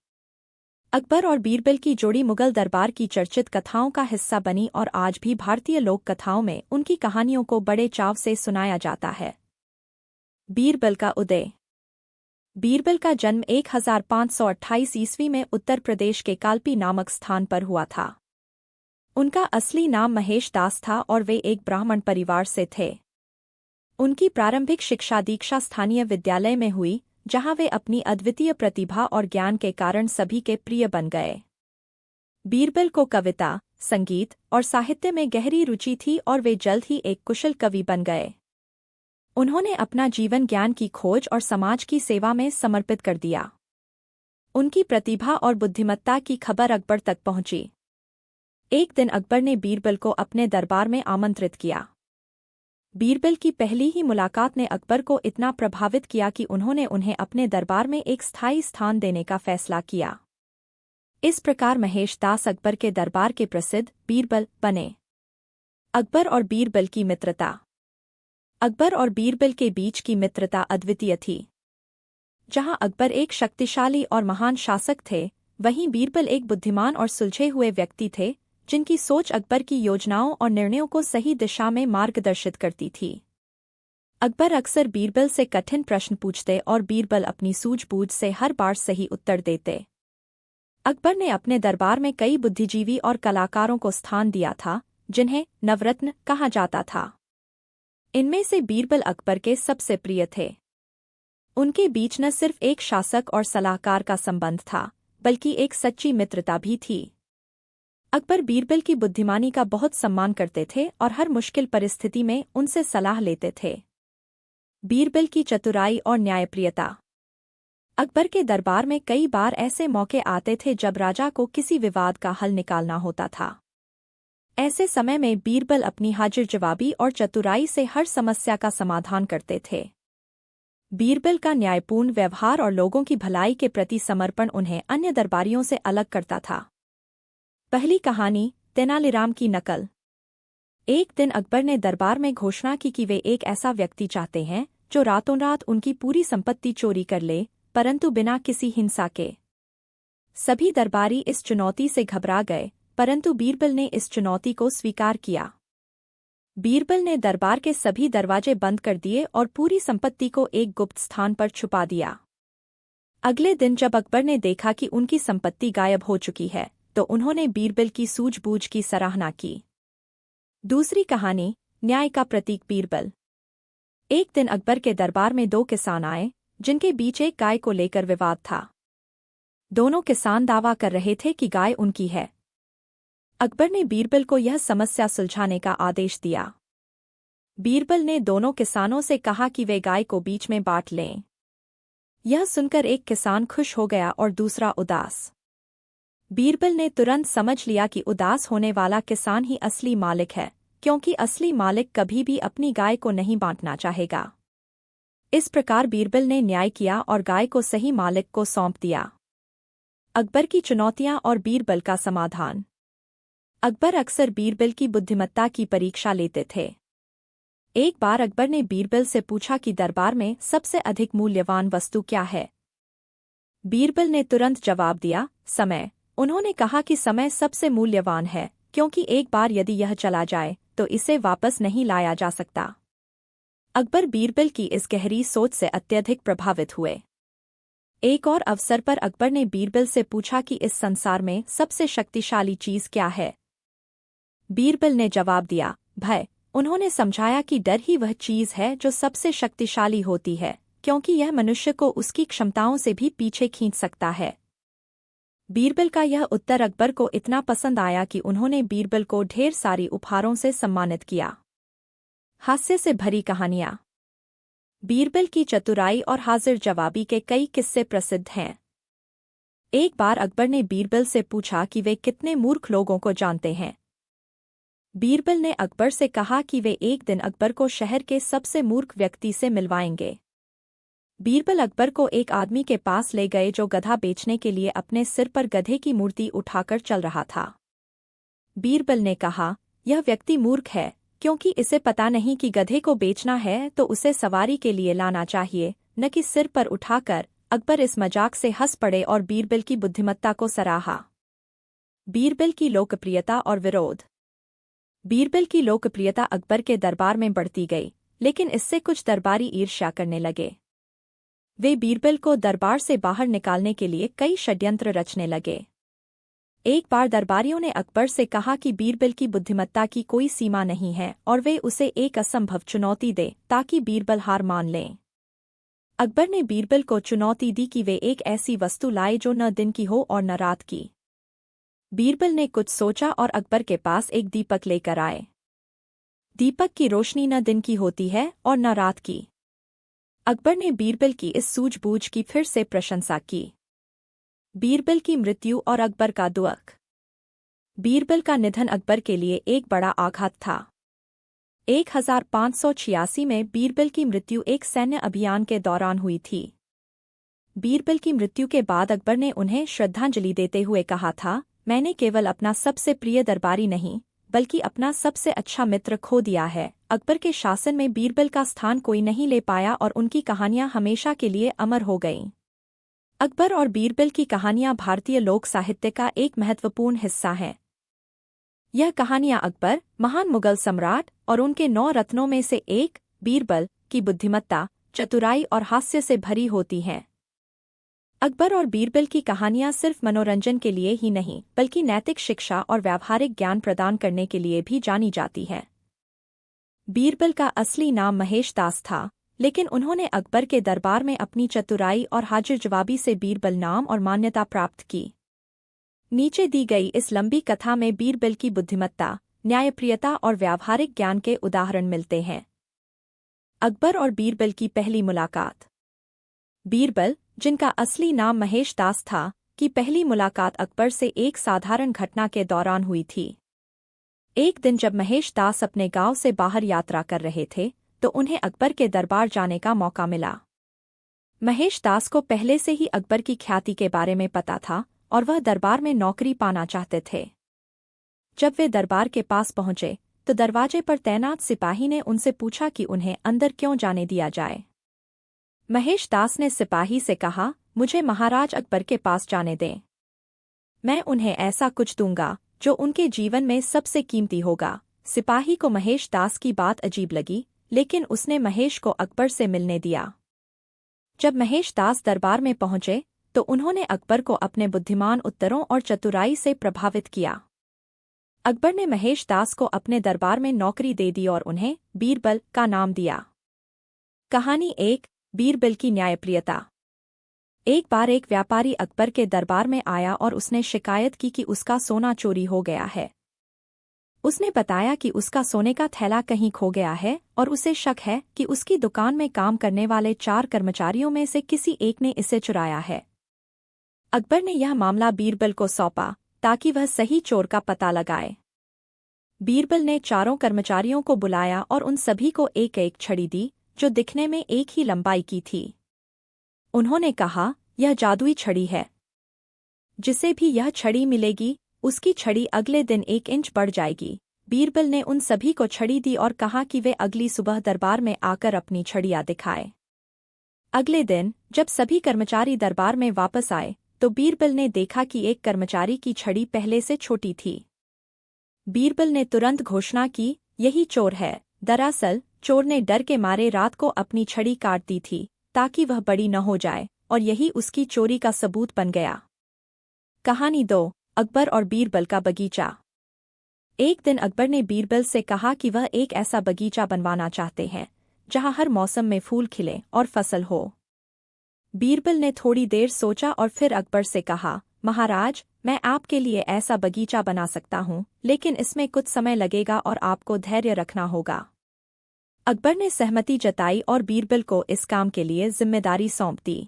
अकबर और बीरबल की जोड़ी मुगल दरबार की चर्चित कथाओं का हिस्सा बनी और आज भी भारतीय लोक कथाओं में उनकी कहानियों को बड़े चाव से सुनाया जाता है। बीरबल का उदय। बीरबल का जन्म 1528 ईस्वी में उत्तर प्रदेश के कालपी नामक स्थान पर हुआ था। उनका असली नाम महेश दास था और वे एक ब्राह्मण परिवार से थे। उनकी प्रारंभिक शिक्षा दीक्षा स्थानीय विद्यालय में हुई, जहां वे अपनी अद्वितीय प्रतिभा और ज्ञान के कारण सभी के प्रिय बन गए। बीरबल को कविता, संगीत और साहित्य में गहरी रुचि थी और वे जल्द ही एक कुशल कवि बन गए। उन्होंने अपना जीवन ज्ञान की खोज और समाज की सेवा में समर्पित कर दिया। उनकी प्रतिभा और बुद्धिमत्ता की खबर अकबर तक पहुंची। एक दिन अकबर ने बीरबल को अपने दरबार में आमंत्रित किया। बीरबल की पहली ही मुलाकात ने अकबर को इतना प्रभावित किया कि उन्होंने उन्हें अपने दरबार में एक स्थायी स्थान देने का फैसला किया। इस प्रकार महेश दास अकबर के दरबार के प्रसिद्ध बीरबल बने। अकबर और बीरबल की मित्रता। अकबर और बीरबल के बीच की मित्रता अद्वितीय थी। जहां अकबर एक शक्तिशाली और महान शासक थे, वहीं बीरबल एक बुद्धिमान और सुलझे हुए व्यक्ति थे, जिनकी सोच अकबर की योजनाओं और निर्णयों को सही दिशा में मार्गदर्शित करती थी। अकबर अक्सर बीरबल से कठिन प्रश्न पूछते और बीरबल अपनी सूझबूझ से हर बार सही उत्तर देते। अकबर ने अपने दरबार में कई बुद्धिजीवी और कलाकारों को स्थान दिया था, जिन्हें नवरत्न कहा जाता था। इनमें से बीरबल अकबर के सबसे प्रिय थे। उनके बीच न सिर्फ एक शासक और सलाहकार का संबंध था, बल्कि एक सच्ची मित्रता भी थी। अकबर बीरबल की बुद्धिमानी का बहुत सम्मान करते थे और हर मुश्किल परिस्थिति में उनसे सलाह लेते थे। बीरबल की चतुराई और न्यायप्रियता। अकबर के दरबार में कई बार ऐसे मौके आते थे जब राजा को किसी विवाद का हल निकालना होता था। ऐसे समय में बीरबल अपनी हाजिर जवाबी और चतुराई से हर समस्या का समाधान करते थे। बीरबल का न्यायपूर्ण व्यवहार और लोगों की भलाई के प्रति समर्पण उन्हें अन्य दरबारियों से अलग करता था। पहली कहानी, तेनालीराम की नकल। एक दिन अकबर ने दरबार में घोषणा की कि वे एक ऐसा व्यक्ति चाहते हैं जो रातों रात उनकी पूरी संपत्ति चोरी कर ले, परंतु बिना किसी हिंसा के। सभी दरबारी इस चुनौती से घबरा गए, परंतु बीरबल ने इस चुनौती को स्वीकार किया। बीरबल ने दरबार के सभी दरवाजे बंद कर दिए और पूरी संपत्ति को एक गुप्त स्थान पर छुपा दिया। अगले दिन जब अकबर ने देखा कि उनकी संपत्ति गायब हो चुकी है, तो उन्होंने बीरबल की सूझबूझ की सराहना की। दूसरी कहानी, न्याय का प्रतीक बीरबल। एक दिन अकबर के दरबार में 2 किसान आए, जिनके बीच एक गाय को लेकर विवाद था। दोनों किसान दावा कर रहे थे कि गाय उनकी है। अकबर ने बीरबल को यह समस्या सुलझाने का आदेश दिया। बीरबल ने दोनों किसानों से कहा कि वे गाय को बीच में बांट लें। यह सुनकर एक किसान खुश हो गया और दूसरा उदास। बीरबल ने तुरंत समझ लिया कि उदास होने वाला किसान ही असली मालिक है, क्योंकि असली मालिक कभी भी अपनी गाय को नहीं बांटना चाहेगा। इस प्रकार बीरबल ने न्याय किया और गाय को सही मालिक को सौंप दिया। अकबर की चुनौतियां और बीरबल का समाधान। अकबर अक्सर बीरबल की बुद्धिमत्ता की परीक्षा लेते थे। एक बार अकबर ने बीरबल से पूछा कि दरबार में सबसे अधिक मूल्यवान वस्तु क्या है। बीरबल ने तुरंत जवाब दिया, समय। उन्होंने कहा कि समय सबसे मूल्यवान है, क्योंकि एक बार यदि यह चला जाए तो इसे वापस नहीं लाया जा सकता। अकबर बीरबल की इस गहरी सोच से अत्यधिक प्रभावित हुए। एक और अवसर पर अकबर ने बीरबल से पूछा कि इस संसार में सबसे शक्तिशाली चीज क्या है। बीरबल ने जवाब दिया, भय। उन्होंने समझाया कि डर ही वह चीज है जो सबसे शक्तिशाली होती है, क्योंकि यह मनुष्य को उसकी क्षमताओं से भी पीछे खींच सकता है। बीरबल का यह उत्तर अकबर को इतना पसंद आया कि उन्होंने बीरबल को ढेर सारी उपहारों से सम्मानित किया। हास्य से भरी कहानियां। बीरबल की चतुराई और हाजिर जवाबी के कई किस्से प्रसिद्ध हैं। एक बार अकबर ने बीरबल से पूछा कि वे कितने मूर्ख लोगों को जानते हैं। बीरबल ने अकबर से कहा कि वे एक दिन अकबर को शहर के सबसे मूर्ख व्यक्ति से मिलवाएंगे। बीरबल अकबर को एक आदमी के पास ले गए जो गधा बेचने के लिए अपने सिर पर गधे की मूर्ति उठाकर चल रहा था। बीरबल ने कहा, यह व्यक्ति मूर्ख है, क्योंकि इसे पता नहीं कि गधे को बेचना है तो उसे सवारी के लिए लाना चाहिए, न कि सिर पर उठाकर। अकबर इस मजाक से हंस पड़े और बीरबल की बुद्धिमत्ता को सराहा। बीरबल की लोकप्रियता और विरोध। बीरबल की लोकप्रियता अकबर के दरबार में बढ़ती गई, लेकिन इससे कुछ दरबारी ईर्ष्या करने लगे। वे बीरबल को दरबार से बाहर निकालने के लिए कई षड्यंत्र रचने लगे। एक बार दरबारियों ने अकबर से कहा कि बीरबल की बुद्धिमत्ता की कोई सीमा नहीं है और वे उसे एक असंभव चुनौती दें ताकि बीरबल हार मान लें। अकबर ने बीरबल को चुनौती दी कि वे एक ऐसी वस्तु लाए जो न दिन की हो और न रात की। बीरबल ने कुछ सोचा और अकबर के पास एक दीपक लेकर आए। दीपक की रोशनी न दिन की होती है और न रात की। अकबर ने बीरबल की इस सूझबूझ की फिर से प्रशंसा की। बीरबल की मृत्यु और अकबर का दुख। बीरबल का निधन अकबर के लिए एक बड़ा आघात था। 1586 में बीरबल की मृत्यु एक सैन्य अभियान के दौरान हुई थी। बीरबल की मृत्यु के बाद अकबर ने उन्हें श्रद्धांजलि देते हुए कहा था, मैंने केवल अपना सबसे प्रिय दरबारी नहीं, बल्कि अपना सबसे अच्छा मित्र खो दिया है। अकबर के शासन में बीरबल का स्थान कोई नहीं ले पाया और उनकी कहानियां हमेशा के लिए अमर हो गईं। अकबर और बीरबल की कहानियां भारतीय लोक साहित्य का एक महत्वपूर्ण हिस्सा हैं। यह कहानियां अकबर, महान मुगल सम्राट और उनके 9 रत्नों में से एक, बीरबल, की बुद्धिमत्ता, चतुराई और हास्य से भरी होती हैं। अकबर और बीरबल की कहानियां सिर्फ मनोरंजन के लिए ही नहीं, बल्कि नैतिक शिक्षा और व्यावहारिक ज्ञान प्रदान करने के लिए भी जानी जाती हैं। बीरबल का असली नाम महेश दास था, लेकिन उन्होंने अकबर के दरबार में अपनी चतुराई और हाजिर जवाबी से बीरबल नाम और मान्यता प्राप्त की। नीचे दी गई इस लंबी कथा में बीरबल की बुद्धिमत्ता, न्यायप्रियता और व्यावहारिक ज्ञान के उदाहरण मिलते हैं। अकबर और बीरबल की पहली मुलाकात। बीरबल, जिनका असली नाम महेश दास था, की पहली मुलाकात अकबर से एक साधारण घटना के दौरान हुई थी। एक दिन जब महेश दास अपने गांव से बाहर यात्रा कर रहे थे, तो उन्हें अकबर के दरबार जाने का मौका मिला। महेश दास को पहले से ही अकबर की ख्याति के बारे में पता था और वह दरबार में नौकरी पाना चाहते थे। जब वे दरबार के पास पहुंचे, तो दरवाजे पर तैनात सिपाही ने उनसे पूछा कि उन्हें अंदर क्यों जाने दिया जाए। महेश दास ने सिपाही से कहा, मुझे महाराज अकबर के पास जाने दें। मैं उन्हें ऐसा कुछ दूंगा जो उनके जीवन में सबसे कीमती होगा। सिपाही को महेश दास की बात अजीब लगी, लेकिन उसने महेश को अकबर से मिलने दिया। जब महेश दास दरबार में पहुंचे, तो उन्होंने अकबर को अपने बुद्धिमान उत्तरों और चतुराई से प्रभावित किया। अकबर ने महेश दास को अपने दरबार में नौकरी दे दी और उन्हें बीरबल का नाम दिया। कहानी 1, बीरबल की न्यायप्रियता। एक बार एक व्यापारी अकबर के दरबार में आया और उसने शिकायत की कि उसका सोना चोरी हो गया है। उसने बताया कि उसका सोने का थैला कहीं खो गया है और उसे शक है कि उसकी दुकान में काम करने वाले 4 कर्मचारियों में से किसी एक ने इसे चुराया है। अकबर ने यह मामला बीरबल को सौंपा ताकि वह सही चोर का पता लगाए। बीरबल ने 4 कर्मचारियों को बुलाया और उन सभी को एक-एक छड़ी दी, जो दिखने में एक ही लंबाई की थी। उन्होंने कहा, यह जादुई छड़ी है। जिसे भी यह छड़ी मिलेगी, उसकी छड़ी अगले दिन 1 इंच बढ़ जाएगी। बीरबल ने उन सभी को छड़ी दी और कहा कि वे अगली सुबह दरबार में आकर अपनी छड़ियाँ दिखाए। अगले दिन जब सभी कर्मचारी दरबार में वापस आए तो बीरबल ने देखा कि एक कर्मचारी की छड़ी पहले से छोटी थी। बीरबल ने तुरंत घोषणा की, यही चोर है। दरअसल चोर ने डर के मारे रात को अपनी छड़ी काट दी थी ताकि वह बड़ी न हो जाए, और यही उसकी चोरी का सबूत बन गया। कहानी 2, अकबर और बीरबल का बगीचा। एक दिन अकबर ने बीरबल से कहा कि वह एक ऐसा बगीचा बनवाना चाहते हैं जहां हर मौसम में फूल खिले और फसल हो। बीरबल ने थोड़ी देर सोचा और फिर अकबर से कहा, महाराज, मैं आपके लिए ऐसा बगीचा बना सकता हूँ, लेकिन इसमें कुछ समय लगेगा और आपको धैर्य रखना होगा। अकबर ने सहमति जताई और बीरबल को इस काम के लिए जिम्मेदारी सौंप दी।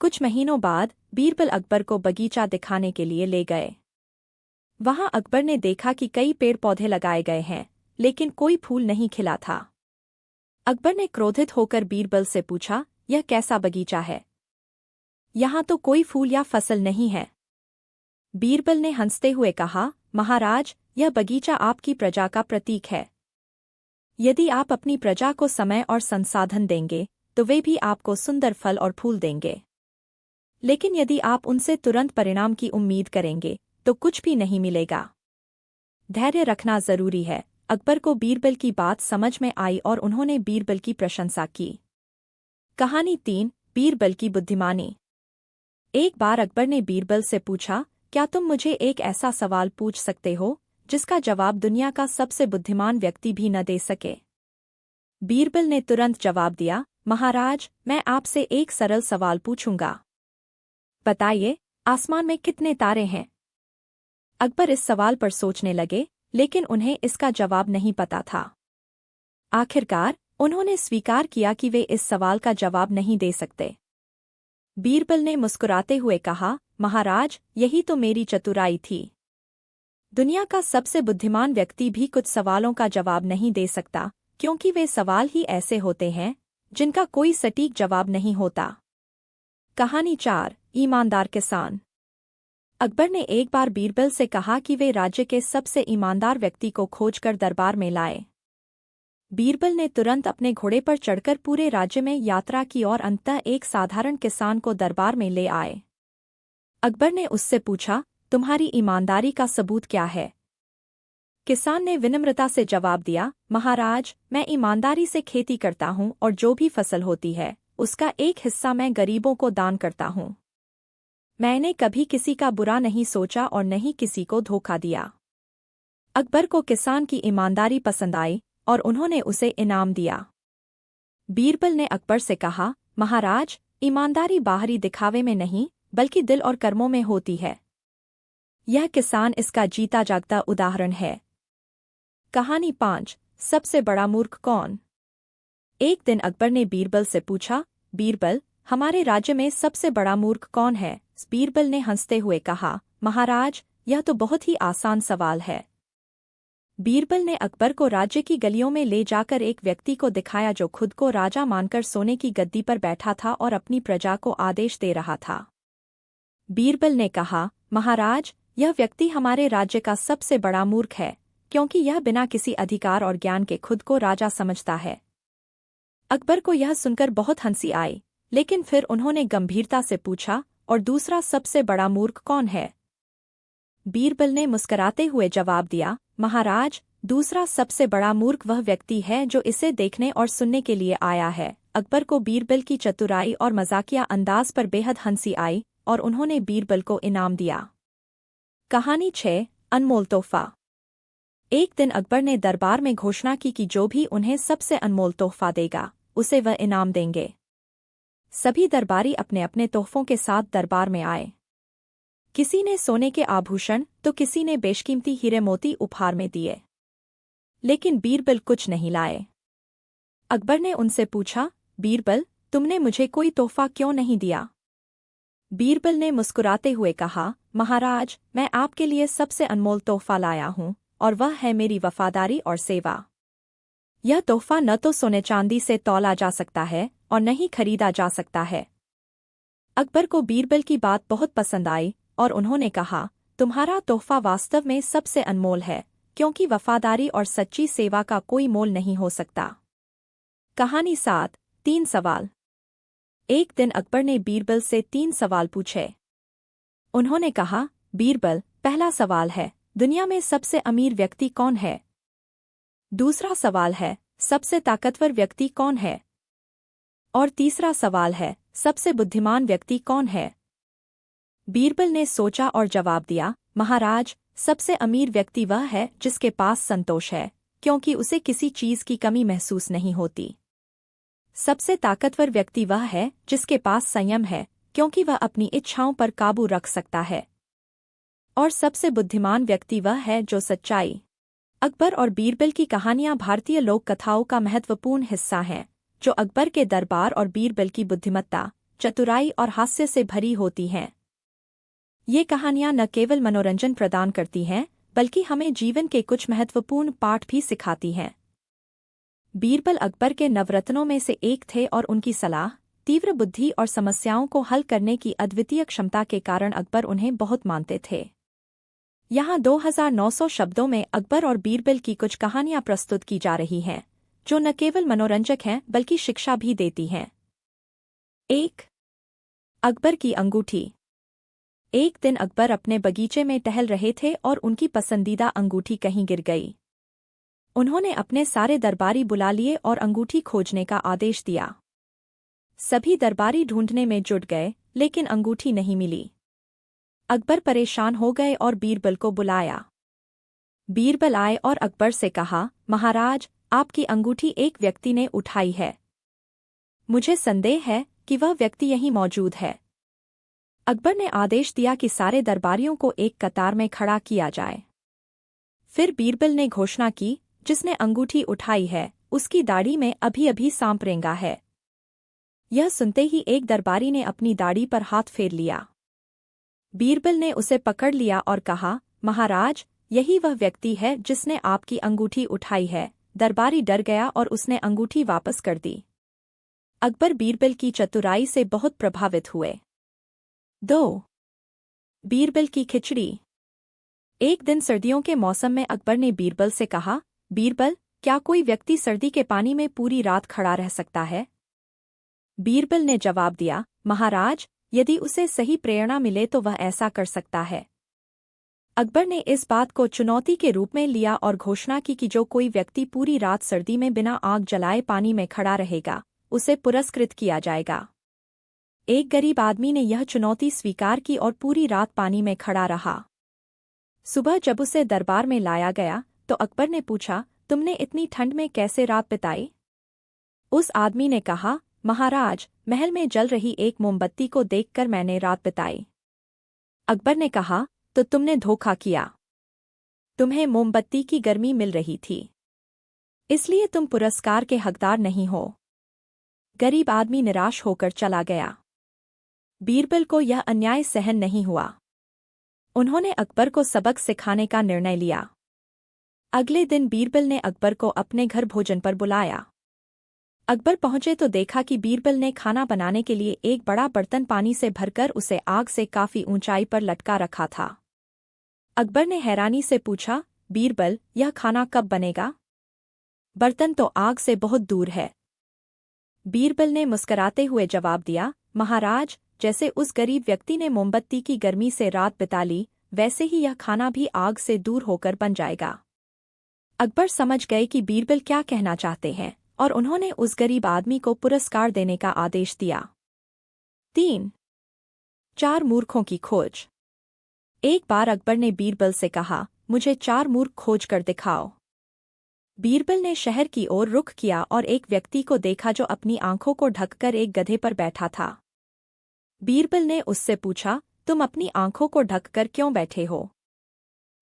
कुछ महीनों बाद बीरबल अकबर को बगीचा दिखाने के लिए ले गए। वहां अकबर ने देखा कि कई पेड़ पौधे लगाए गए हैं, लेकिन कोई फूल नहीं खिला था। अकबर ने क्रोधित होकर बीरबल से पूछा, यह कैसा बगीचा है? यहाँ तो कोई फूल या फसल नहीं है। बीरबल ने हंसते हुए कहा, महाराज, यह बगीचा आपकी प्रजा का प्रतीक है। यदि आप अपनी प्रजा को समय और संसाधन देंगे तो वे भी आपको सुंदर फल और फूल देंगे। लेकिन यदि आप उनसे तुरंत परिणाम की उम्मीद करेंगे तो कुछ भी नहीं मिलेगा। धैर्य रखना जरूरी है। अकबर को बीरबल की बात समझ में आई और उन्होंने बीरबल की प्रशंसा की। कहानी 3, बीरबल की बुद्धिमानी। एक बार अकबर ने बीरबल से पूछा, क्या तुम मुझे एक ऐसा सवाल पूछ सकते हो जिसका जवाब दुनिया का सबसे बुद्धिमान व्यक्ति भी न दे सके? बीरबल ने तुरंत जवाब दिया, महाराज, मैं आपसे एक सरल सवाल पूछूंगा। बताइए, आसमान में कितने तारे हैं? अकबर इस सवाल पर सोचने लगे, लेकिन उन्हें इसका जवाब नहीं पता था। आखिरकार उन्होंने स्वीकार किया कि वे इस सवाल का जवाब नहीं दे सकते। बीरबल ने मुस्कुराते हुए कहा, महाराज, यही तो मेरी चतुराई थी। दुनिया का सबसे बुद्धिमान व्यक्ति भी कुछ सवालों का जवाब नहीं दे सकता, क्योंकि वे सवाल ही ऐसे होते हैं जिनका कोई सटीक जवाब नहीं होता। कहानी 4, ईमानदार किसान। अकबर ने एक बार बीरबल से कहा कि वे राज्य के सबसे ईमानदार व्यक्ति को खोजकर दरबार में लाए। बीरबल ने तुरंत अपने घोड़े पर चढ़कर पूरे राज्य में यात्रा की और अंततः एक साधारण किसान को दरबार में ले आए। अकबर ने उससे पूछा, तुम्हारी ईमानदारी का सबूत क्या है? किसान ने विनम्रता से जवाब दिया, महाराज, मैं ईमानदारी से खेती करता हूँ और जो भी फसल होती है उसका एक हिस्सा मैं गरीबों को दान करता हूँ। मैंने कभी किसी का बुरा नहीं सोचा और न ही किसी को धोखा दिया। अकबर को किसान की ईमानदारी पसंद आई और उन्होंने उसे इनाम दिया। बीरबल ने अकबर से कहा, महाराज, ईमानदारी बाहरी दिखावे में नहीं बल्कि दिल और कर्मों में होती है। यह किसान इसका जीता जागता उदाहरण है। कहानी 5, सबसे बड़ा मूर्ख कौन? एक दिन अकबर ने बीरबल से पूछा, बीरबल, हमारे राज्य में सबसे बड़ा मूर्ख कौन है? बीरबल ने हंसते हुए कहा, महाराज, यह तो बहुत ही आसान सवाल है। बीरबल ने अकबर को राज्य की गलियों में ले जाकर एक व्यक्ति को दिखाया जो खुद को राजा मानकर सोने की गद्दी पर बैठा था और अपनी प्रजा को आदेश दे रहा था। बीरबल ने कहा, महाराज, यह व्यक्ति हमारे राज्य का सबसे बड़ा मूर्ख है, क्योंकि यह बिना किसी अधिकार और ज्ञान के खुद को राजा समझता है। अकबर को यह सुनकर बहुत हंसी आई, लेकिन फिर उन्होंने गंभीरता से पूछा, और दूसरा सबसे बड़ा मूर्ख कौन है? बीरबल ने मुस्कुराते हुए जवाब दिया, महाराज, दूसरा सबसे बड़ा मूर्ख वह व्यक्ति है जो इसे देखने और सुनने के लिए आया है। अकबर को बीरबल की चतुराई और मजाकिया अंदाज पर बेहद हंसी आई और उन्होंने बीरबल को इनाम दिया। कहानी 6, अनमोल तोहफा। एक दिन अकबर ने दरबार में घोषणा की कि जो भी उन्हें सबसे अनमोल तोहफा देगा उसे वह इनाम देंगे। सभी दरबारी अपने अपने तोहफों के साथ दरबार में आए। किसी ने सोने के आभूषण तो किसी ने बेशकीमती हीरे मोती उपहार में दिए, लेकिन बीरबल कुछ नहीं लाए। अकबर ने उनसे पूछा, बीरबल, तुमने मुझे कोई तोहफा क्यों नहीं दिया? बीरबल ने मुस्कुराते हुए कहा, महाराज, मैं आपके लिए सबसे अनमोल तोहफा लाया हूँ और वह है मेरी वफादारी और सेवा। यह तोहफा न तो सोने चांदी से तौला जा सकता है और न ही खरीदा जा सकता है। अकबर को बीरबल की बात बहुत पसंद आई और उन्होंने कहा, तुम्हारा तोहफा वास्तव में सबसे अनमोल है, क्योंकि वफादारी और सच्ची सेवा का कोई मोल नहीं हो सकता। कहानी 7। 3 सवाल। एक दिन अकबर ने बीरबल से 3 सवाल पूछे। उन्होंने कहा, बीरबल, पहला सवाल है, दुनिया में सबसे अमीर व्यक्ति कौन है? दूसरा सवाल है, सबसे ताकतवर व्यक्ति कौन है? और तीसरा सवाल है, सबसे बुद्धिमान व्यक्ति कौन है? बीरबल ने सोचा और जवाब दिया, महाराज, सबसे अमीर व्यक्ति वह है जिसके पास संतोष है, क्योंकि उसे किसी चीज की कमी महसूस नहीं होती। सबसे ताकतवर व्यक्ति वह है जिसके पास संयम है, क्योंकि वह अपनी इच्छाओं पर काबू रख सकता है। और सबसे बुद्धिमान व्यक्ति वह है जो सच्चाई। अकबर और बीरबल की कहानियां भारतीय लोक कथाओं का महत्वपूर्ण हिस्सा हैं, जो अकबर के दरबार और बीरबल की बुद्धिमत्ता, चतुराई और हास्य से भरी होती हैं। ये कहानियां न केवल मनोरंजन प्रदान करती हैं, बल्कि हमें जीवन के कुछ महत्वपूर्ण पाठ भी सिखाती हैं। बीरबल अकबर के नवरत्नों में से एक थे और उनकी सलाह, तीव्र बुद्धि और समस्याओं को हल करने की अद्वितीय क्षमता के कारण अकबर उन्हें बहुत मानते थे। यहाँ 2900 शब्दों में अकबर और बीरबल की कुछ कहानियां प्रस्तुत की जा रही हैं, जो न केवल मनोरंजक हैं बल्कि शिक्षा भी देती हैं। 1। अकबर की अंगूठी। एक दिन अकबर अपने बगीचे में टहल रहे थे और उनकी पसंदीदा अंगूठी कहीं गिर गई। उन्होंने अपने सारे दरबारी बुला लिए और अंगूठी खोजने का आदेश दिया। सभी दरबारी ढूंढने में जुट गए, लेकिन अंगूठी नहीं मिली। अकबर परेशान हो गए और बीरबल को बुलाया। बीरबल आए और अकबर से कहा, महाराज, आपकी अंगूठी एक व्यक्ति ने उठाई है। मुझे संदेह है कि वह व्यक्ति यहीं मौजूद है। अकबर ने आदेश दिया कि सारे दरबारियों को एक कतार में खड़ा किया जाए। फिर बीरबल ने घोषणा की, जिसने अंगूठी उठाई है, उसकी दाढ़ी में अभी-अभी सांप रेंगा है। यह सुनते ही एक दरबारी ने अपनी दाढ़ी पर हाथ फेर लिया। बीरबल ने उसे पकड़ लिया और कहा, महाराज, यही वह व्यक्ति है जिसने आपकी अंगूठी उठाई है। दरबारी डर गया और उसने अंगूठी वापस कर दी। अकबर बीरबल की चतुराई से बहुत प्रभावित हुए। 2। बीरबल की खिचड़ी। एक दिन सर्दियों के मौसम में अकबर ने बीरबल से कहा, बीरबल, क्या कोई व्यक्ति सर्दी के पानी में पूरी रात खड़ा रह सकता है? बीरबल ने जवाब दिया, महाराज, यदि उसे सही प्रेरणा मिले तो वह ऐसा कर सकता है। अकबर ने इस बात को चुनौती के रूप में लिया और घोषणा की कि जो कोई व्यक्ति पूरी रात सर्दी में बिना आग जलाए पानी में खड़ा रहेगा, उसे पुरस्कृत किया जाएगा। एक गरीब आदमी ने यह चुनौती स्वीकार की और पूरी रात पानी में खड़ा रहा। सुबह जब उसे दरबार में लाया गया, तो अकबर ने पूछा, तुमने इतनी ठंड में कैसे रात बिताई? उस आदमी ने कहा, महाराज, महल में जल रही एक मोमबत्ती को देखकर मैंने रात बिताई। अकबर ने कहा, तो तुमने धोखा किया। तुम्हें मोमबत्ती की गर्मी मिल रही थी, इसलिए तुम पुरस्कार के हकदार नहीं हो। गरीब आदमी निराश होकर चला गया। बीरबल को यह अन्याय सहन नहीं हुआ। उन्होंने अकबर को सबक सिखाने का निर्णय लिया। अगले दिन बीरबल ने अकबर को अपने घर भोजन पर बुलाया। अकबर पहुंचे तो देखा कि बीरबल ने खाना बनाने के लिए एक बड़ा बर्तन पानी से भरकर उसे आग से काफी ऊंचाई पर लटका रखा था। अकबर ने हैरानी से पूछा, बीरबल, यह खाना कब बनेगा? बर्तन तो आग से बहुत दूर है। बीरबल ने मुस्कुराते हुए जवाब दिया, महाराज, जैसे उस गरीब व्यक्ति ने मोमबत्ती की गर्मी से रात बिता ली, वैसे ही यह खाना भी आग से दूर होकर बन जाएगा। अकबर समझ गए कि बीरबल क्या कहना चाहते हैं, और उन्होंने उस गरीब आदमी को पुरस्कार देने का आदेश दिया। 3। 4 मूर्खों की खोज। एक बार अकबर ने बीरबल से कहा, मुझे 4 मूर्ख खोज कर दिखाओ। बीरबल ने शहर की ओर रुख किया और एक व्यक्ति को देखा जो अपनी आंखों को ढककर एक गधे पर बैठा था। बीरबल ने उससे पूछा, तुम अपनी आंखों को ढककर क्यों बैठे हो?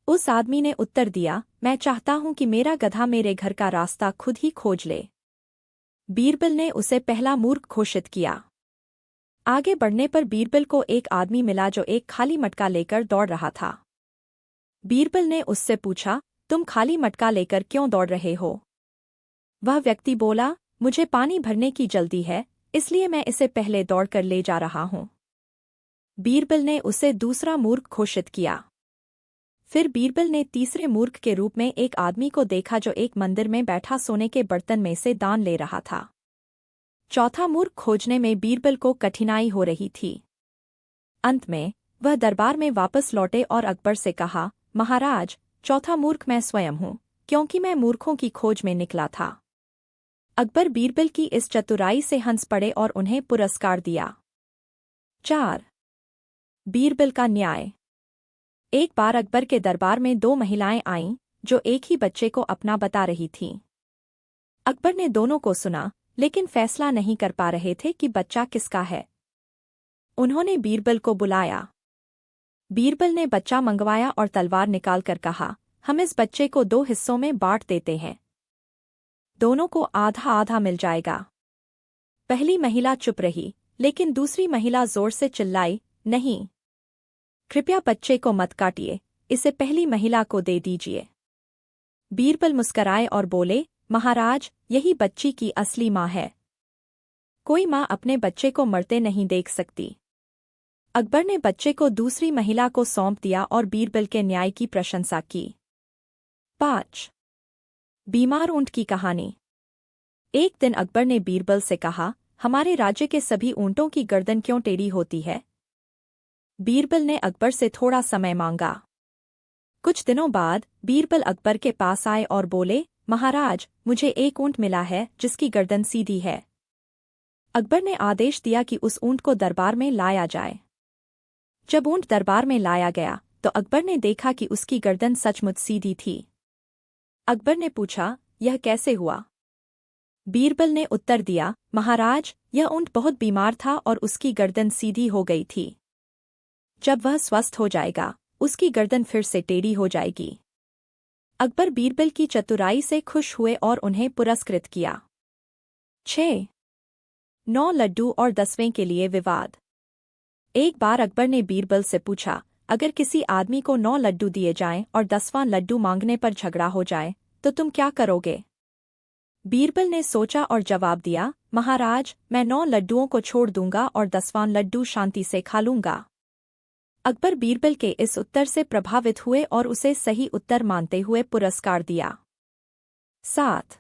उस आदमी ने उत्तर दिया, मैं चाहता हूं कि मेरा गधा मेरे घर का रास्ता खुद ही खोज ले। बीरबल ने उसे पहला मूर्ख घोषित किया। आगे बढ़ने पर बीरबल को एक आदमी मिला जो एक खाली मटका लेकर दौड़ रहा था। बीरबल ने उससे पूछा, तुम खाली मटका लेकर क्यों दौड़ रहे हो? वह व्यक्ति बोला, मुझे पानी भरने की जल्दी है, इसलिए मैं इसे पहले दौड़कर ले जा रहा हूं। बीरबल ने उसे दूसरा मूर्ख घोषित किया। फिर बीरबल ने तीसरे मूर्ख के रूप में एक आदमी को देखा जो एक मंदिर में बैठा सोने के बर्तन में से दान ले रहा था। चौथा मूर्ख खोजने में बीरबल को कठिनाई हो रही थी। अंत में वह दरबार में वापस लौटे और अकबर से कहा, महाराज, चौथा मूर्ख मैं स्वयं हूँ, क्योंकि मैं मूर्खों की खोज में निकला था। अकबर बीरबल की इस चतुराई से हंस पड़े और उन्हें पुरस्कार दिया। 4. बीरबल का न्याय। एक बार अकबर के दरबार में 2 महिलाएं आईं, जो एक ही बच्चे को अपना बता रही थीं। अकबर ने दोनों को सुना, लेकिन फैसला नहीं कर पा रहे थे कि बच्चा किसका है। उन्होंने बीरबल को बुलाया। बीरबल ने बच्चा मंगवाया और तलवार निकालकर कहा, हम इस बच्चे को 2 हिस्सों में बांट देते हैं। दोनों को आधा आधा मिल जाएगा। पहली महिला चुप रही, लेकिन दूसरी महिला जोर से चिल्लाई, नहीं, कृपया बच्चे को मत काटिए, इसे पहली महिला को दे दीजिए। बीरबल मुस्कराए और बोले, महाराज, यही बच्ची की असली माँ है। कोई माँ अपने बच्चे को मरते नहीं देख सकती। अकबर ने बच्चे को दूसरी महिला को सौंप दिया और बीरबल के न्याय की प्रशंसा की। 5. बीमार ऊंट की कहानी। एक दिन अकबर ने बीरबल से कहा, हमारे राज्य के सभी ऊंटों की गर्दन क्यों टेढ़ी होती है? बीरबल ने अकबर से थोड़ा समय मांगा। कुछ दिनों बाद बीरबल अकबर के पास आए और बोले, महाराज, मुझे एक ऊंट मिला है जिसकी गर्दन सीधी है। अकबर ने आदेश दिया कि उस ऊंट को दरबार में लाया जाए। जब ऊंट दरबार में लाया गया तो अकबर ने देखा कि उसकी गर्दन सचमुच सीधी थी। अकबर ने पूछा, यह कैसे हुआ? बीरबल ने उत्तर दिया, महाराज, यह ऊंट बहुत बीमार था और उसकी गर्दन सीधी हो गई थी। जब वह स्वस्थ हो जाएगा, उसकी गर्दन फिर से टेढ़ी हो जाएगी। अकबर बीरबल की चतुराई से खुश हुए और उन्हें पुरस्कृत किया। 6. 9 लड्डू और 10वें के लिए विवाद। एक बार अकबर ने बीरबल से पूछा, अगर किसी आदमी को 9 लड्डू दिए जाएं और 10वां लड्डू मांगने पर झगड़ा हो जाए तो तुम क्या करोगे? बीरबल ने सोचा और जवाब दिया, महाराज, मैं 9 लड्डुओं को छोड़ दूंगा और 10वां लड्डू शांति से खा लूंगा। अकबर बीरबल के इस उत्तर से प्रभावित हुए और उसे सही उत्तर मानते हुए पुरस्कार दिया। 7.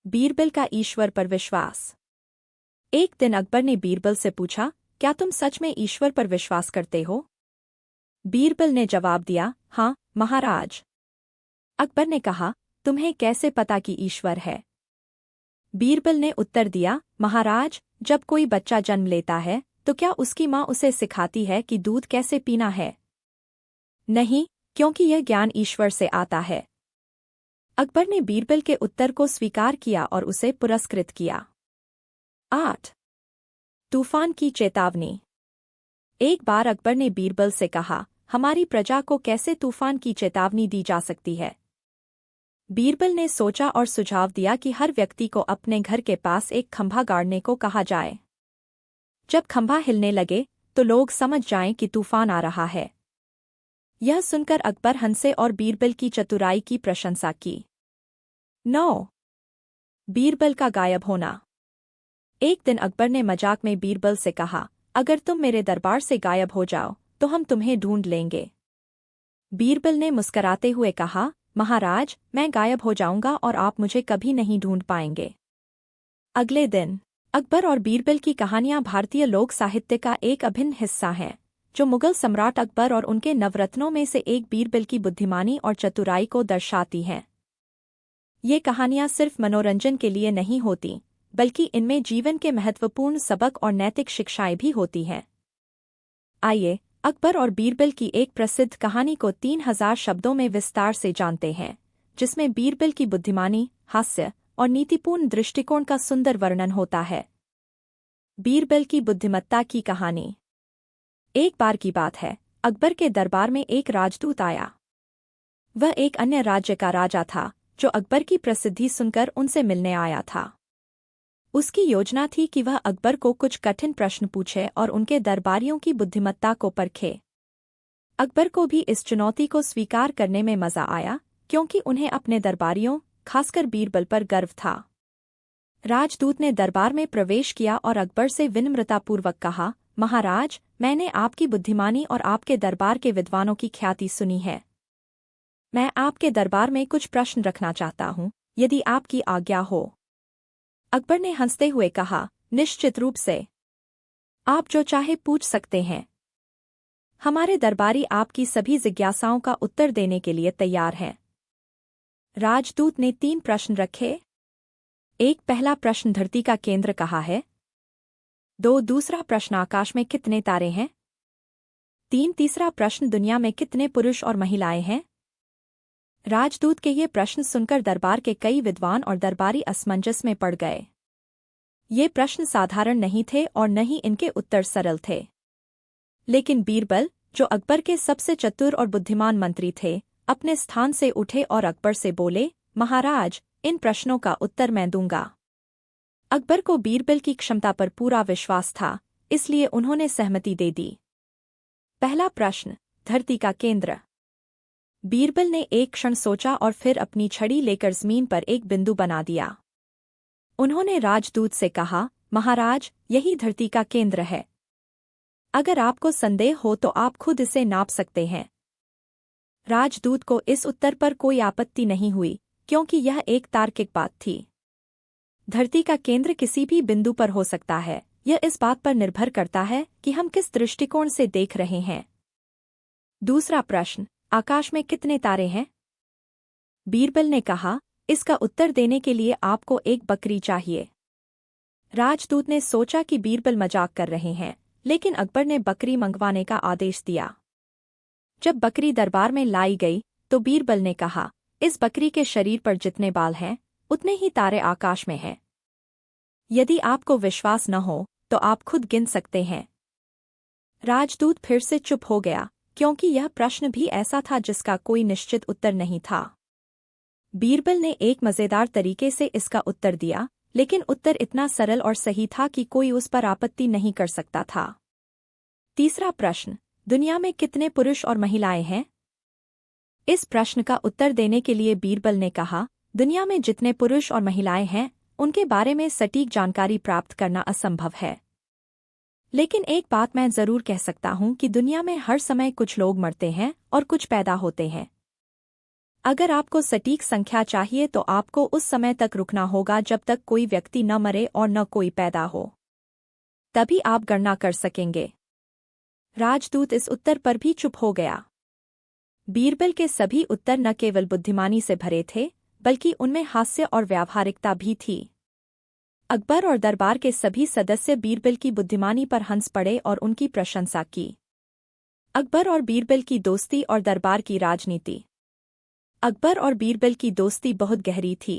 बीरबल का ईश्वर पर विश्वास। एक दिन अकबर ने बीरबल से पूछा, क्या तुम सच में ईश्वर पर विश्वास करते हो? बीरबल ने जवाब दिया, हाँ, महाराज। अकबर ने कहा, तुम्हें कैसे पता कि ईश्वर है? बीरबल ने उत्तर दिया, महाराज, जब कोई बच्चा जन्म लेता है तो क्या उसकी माँ उसे सिखाती है कि दूध कैसे पीना है? नहीं, क्योंकि यह ज्ञान ईश्वर से आता है। अकबर ने बीरबल के उत्तर को स्वीकार किया और उसे पुरस्कृत किया। 8. तूफान की चेतावनी। एक बार अकबर ने बीरबल से कहा, हमारी प्रजा को कैसे तूफान की चेतावनी दी जा सकती है? बीरबल ने सोचा और सुझाव दिया कि हर व्यक्ति को अपने घर के पास एक खंभा गाड़ने को कहा जाए। जब खंभा हिलने लगे तो लोग समझ जाएं कि तूफान आ रहा है। यह सुनकर अकबर हंसे और बीरबल की चतुराई की प्रशंसा की। 9. बीरबल का गायब होना। एक दिन अकबर ने मजाक में बीरबल से कहा, अगर तुम मेरे दरबार से गायब हो जाओ तो हम तुम्हें ढूंढ लेंगे। बीरबल ने मुस्कराते हुए कहा, महाराज, मैं गायब हो जाऊंगा और आप मुझे कभी नहीं ढूंढ पाएंगे। अगले दिन अकबर और बीरबल की कहानियां भारतीय लोक साहित्य का एक अभिन्न हिस्सा हैं, जो मुगल सम्राट अकबर और उनके नवरत्नों में से एक बीरबल की बुद्धिमानी और चतुराई को दर्शाती हैं। ये कहानियां सिर्फ मनोरंजन के लिए नहीं होती, बल्कि इनमें जीवन के महत्वपूर्ण सबक और नैतिक शिक्षाएं भी होती हैं। आइए अकबर और बीरबल की एक प्रसिद्ध कहानी को 3000 शब्दों में विस्तार से जानते हैं, जिसमें बीरबल की बुद्धिमानी, हास्य और नीतिपूर्ण दृष्टिकोण का सुंदर वर्णन होता है। बीरबल की बुद्धिमत्ता की कहानी। एक बार की बात है, अकबर के दरबार में एक राजदूत आया। वह एक अन्य राज्य का राजा था, जो अकबर की प्रसिद्धि सुनकर उनसे मिलने आया था। उसकी योजना थी कि वह अकबर को कुछ कठिन प्रश्न पूछे और उनके दरबारियों की बुद्धिमत्ता को परखे। अकबर को भी इस चुनौती को स्वीकार करने में मजा आया, क्योंकि उन्हें अपने दरबारियों, खासकर बीरबल पर गर्व था। राजदूत ने दरबार में प्रवेश किया और अकबर से विनम्रतापूर्वक कहा, महाराज, मैंने आपकी बुद्धिमानी और आपके दरबार के विद्वानों की ख्याति सुनी है। मैं आपके दरबार में कुछ प्रश्न रखना चाहता हूँ, यदि आपकी आज्ञा हो। अकबर ने हंसते हुए कहा, निश्चित रूप से। आप जो चाहे पूछ सकते हैं। हमारे दरबारी आपकी सभी जिज्ञासाओं का उत्तर देने के लिए तैयार हैं। राजदूत ने 3 प्रश्न रखे। 1 पहला प्रश्न धरती का केंद्र कहाँ है? 2 दूसरा प्रश्न आकाश में कितने तारे हैं? 3 तीसरा प्रश्न दुनिया में कितने पुरुष और महिलाएं हैं? राजदूत के ये प्रश्न सुनकर दरबार के कई विद्वान और दरबारी असमंजस में पड़ गए। ये प्रश्न साधारण नहीं थे और न ही इनके उत्तर सरल थे। लेकिन बीरबल, जो अकबर के सबसे चतुर और बुद्धिमान मंत्री थे, अपने स्थान से उठे और अकबर से बोले, महाराज, इन प्रश्नों का उत्तर मैं दूंगा। अकबर को बीरबल की क्षमता पर पूरा विश्वास था, इसलिए उन्होंने सहमति दे दी। पहला प्रश्न, धरती का केंद्र। बीरबल ने एक क्षण सोचा और फिर अपनी छड़ी लेकर जमीन पर एक बिंदु बना दिया। उन्होंने राजदूत से कहा, महाराज, यही धरती का केंद्र है। अगर आपको संदेह हो तो आप खुद इसे नाप सकते हैं। राजदूत को इस उत्तर पर कोई आपत्ति नहीं हुई, क्योंकि यह एक तार्किक बात थी। धरती का केंद्र किसी भी बिंदु पर हो सकता है, यह इस बात पर निर्भर करता है कि हम किस दृष्टिकोण से देख रहे हैं। दूसरा प्रश्न, आकाश में कितने तारे हैं? बीरबल ने कहा, इसका उत्तर देने के लिए आपको एक बकरी चाहिए। राजदूत ने सोचा कि बीरबल मजाक कर रहे हैं, लेकिन अकबर ने बकरी मंगवाने का आदेश दिया। जब बकरी दरबार में लाई गई, तो बीरबल ने कहा, इस बकरी के शरीर पर जितने बाल हैं, उतने ही तारे आकाश में हैं। यदि आपको विश्वास न हो, तो आप खुद गिन सकते हैं। राजदूत फिर से चुप हो गया, क्योंकि यह प्रश्न भी ऐसा था जिसका कोई निश्चित उत्तर नहीं था। बीरबल ने एक मजेदार तरीके से इसका उत्तर दिया, लेकिन उत्तर इतना सरल और सही था कि कोई उस पर आपत्ति नहीं कर सकता था। तीसरा प्रश्न, दुनिया में कितने पुरुष और महिलाएं हैं? इस प्रश्न का उत्तर देने के लिए बीरबल ने कहा, दुनिया में जितने पुरुष और महिलाएं हैं, उनके बारे में सटीक जानकारी प्राप्त करना असंभव है। लेकिन एक बात मैं जरूर कह सकता हूं कि दुनिया में हर समय कुछ लोग मरते हैं और कुछ पैदा होते हैं। अगर आपको सटीक संख्या चाहिए तो आपको उस समय तक रुकना होगा जब तक कोई व्यक्ति न मरे और न कोई पैदा हो। तभी आप गणना कर सकेंगे। राजदूत इस उत्तर पर भी चुप हो गया। बीरबल के सभी उत्तर न केवल बुद्धिमानी से भरे थे, बल्कि उनमें हास्य और व्यावहारिकता भी थी। अकबर और दरबार के सभी सदस्य बीरबल की बुद्धिमानी पर हंस पड़े और उनकी प्रशंसा की। अकबर और बीरबल की दोस्ती और दरबार की राजनीति। अकबर और बीरबल की दोस्ती बहुत गहरी थी।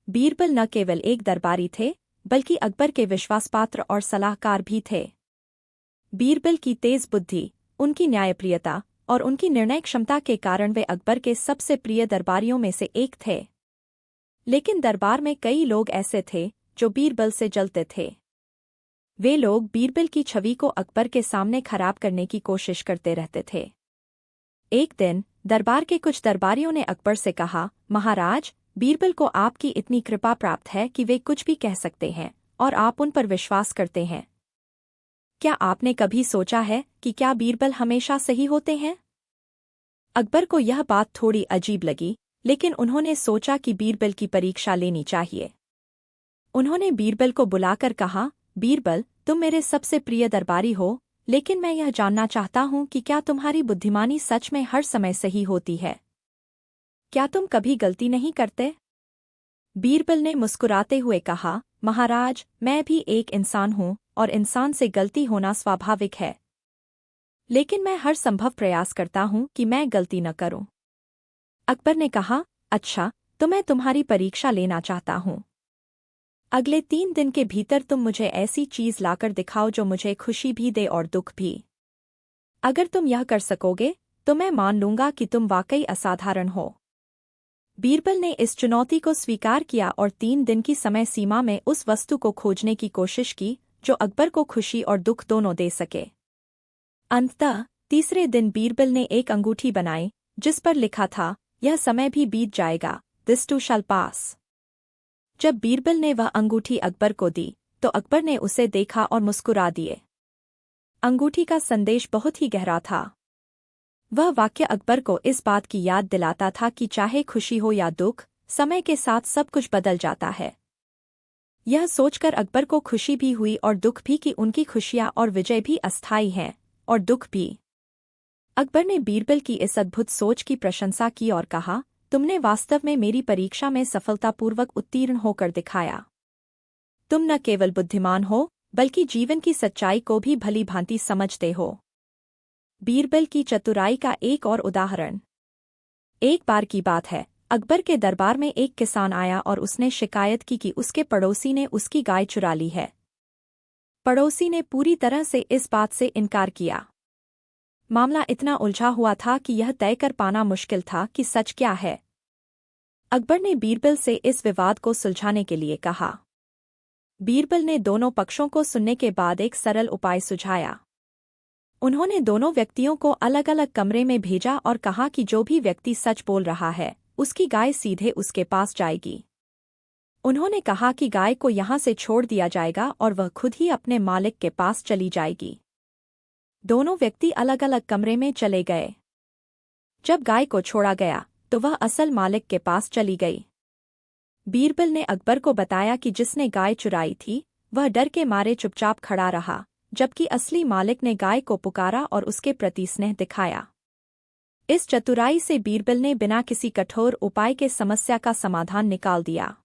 बीरबल न केवल एक दरबारी थे, बल्कि अकबर के विश्वासपात्र और सलाहकार भी थे। बीरबल की तेज बुद्धि, उनकी न्यायप्रियता और उनकी निर्णय क्षमता के कारण वे अकबर के सबसे प्रिय दरबारियों में से एक थे। लेकिन दरबार में कई लोग ऐसे थे जो बीरबल से जलते थे। वे लोग बीरबल की छवि को अकबर के सामने खराब करने की कोशिश करते रहते थे। एक दिन दरबार के कुछ दरबारियों ने अकबर से कहा, महाराज, बीरबल को आपकी इतनी कृपा प्राप्त है कि वे कुछ भी कह सकते हैं और आप उन पर विश्वास करते हैं। क्या आपने कभी सोचा है कि क्या बीरबल हमेशा सही होते हैं? अकबर को यह बात थोड़ी अजीब लगी, लेकिन उन्होंने सोचा कि बीरबल की परीक्षा लेनी चाहिए। उन्होंने बीरबल को बुलाकर कहा, बीरबल, तुम मेरे सबसे प्रिय दरबारी हो, लेकिन मैं यह जानना चाहता हूं कि क्या तुम्हारी बुद्धिमानी सच में हर समय सही होती है? क्या तुम कभी गलती नहीं करते? बीरबल ने मुस्कुराते हुए कहा, महाराज, मैं भी एक इंसान हूं और इंसान से गलती होना स्वाभाविक है। लेकिन मैं हर संभव प्रयास करता हूं कि मैं गलती न करूं। अकबर ने कहा, अच्छा, तो मैं तुम्हारी परीक्षा लेना चाहता हूं। अगले 3 दिन के भीतर तुम मुझे ऐसी चीज लाकर दिखाओ जो मुझे खुशी भी दे और दुख भी। अगर तुम यह कर सकोगे, तो मैं मान लूंगा कि तुम वाकई असाधारण हो। बीरबल ने इस चुनौती को स्वीकार किया और 3 दिन की समय सीमा में उस वस्तु को खोजने की कोशिश की जो अकबर को खुशी और दुख दोनों दे सके। अंततः तीसरे दिन बीरबल ने एक अंगूठी बनाई, जिस पर लिखा था, यह समय भी बीत जाएगा, दिस टू शैल पास। जब बीरबल ने वह अंगूठी अकबर को दी, तो अकबर ने उसे देखा और मुस्कुरा दिए। अंगूठी का संदेश बहुत ही गहरा था। वह वाक्य अकबर को इस बात की याद दिलाता था कि चाहे खुशी हो या दुख, समय के साथ सब कुछ बदल जाता है। यह सोचकर अकबर को खुशी भी हुई और दुख भी कि उनकी खुशियां और विजय भी अस्थायी हैं, और दुख भी। अकबर ने बीरबल की इस अद्भुत सोच की प्रशंसा की और कहा, तुमने वास्तव में मेरी परीक्षा में सफलतापूर्वक उत्तीर्ण होकर दिखाया। तुम न केवल बुद्धिमान हो, बल्कि जीवन की सच्चाई को भी भली भांति समझते हो। बीरबल की चतुराई का एक और उदाहरण। एक बार की बात है, अकबर के दरबार में एक किसान आया और उसने शिकायत की कि उसके पड़ोसी ने उसकी गाय चुरा ली है। पड़ोसी ने पूरी तरह से इस बात से इनकार किया। मामला इतना उलझा हुआ था कि यह तय कर पाना मुश्किल था कि सच क्या है। अकबर ने बीरबल से इस विवाद को सुलझाने के लिए कहा। बीरबल ने दोनों पक्षों को सुनने के बाद एक सरल उपाय सुझाया। उन्होंने दोनों व्यक्तियों को अलग अलग कमरे में भेजा और कहा कि जो भी व्यक्ति सच बोल रहा है, उसकी गाय सीधे उसके पास जाएगी। उन्होंने कहा कि गाय को यहाँ से छोड़ दिया जाएगा और वह खुद ही अपने मालिक के पास चली जाएगी। दोनों व्यक्ति अलग अलग कमरे में चले गए। जब गाय को छोड़ा गया तो वह असल मालिक के पास चली गई। बीरबल ने अकबर को बताया कि जिसने गाय चुराई थी, वह डर के मारे चुपचाप खड़ा रहा, जबकि असली मालिक ने गाय को पुकारा और उसके प्रति स्नेह दिखाया। इस चतुराई से बीरबल ने बिना किसी कठोर उपाय के समस्या का समाधान निकाल दिया।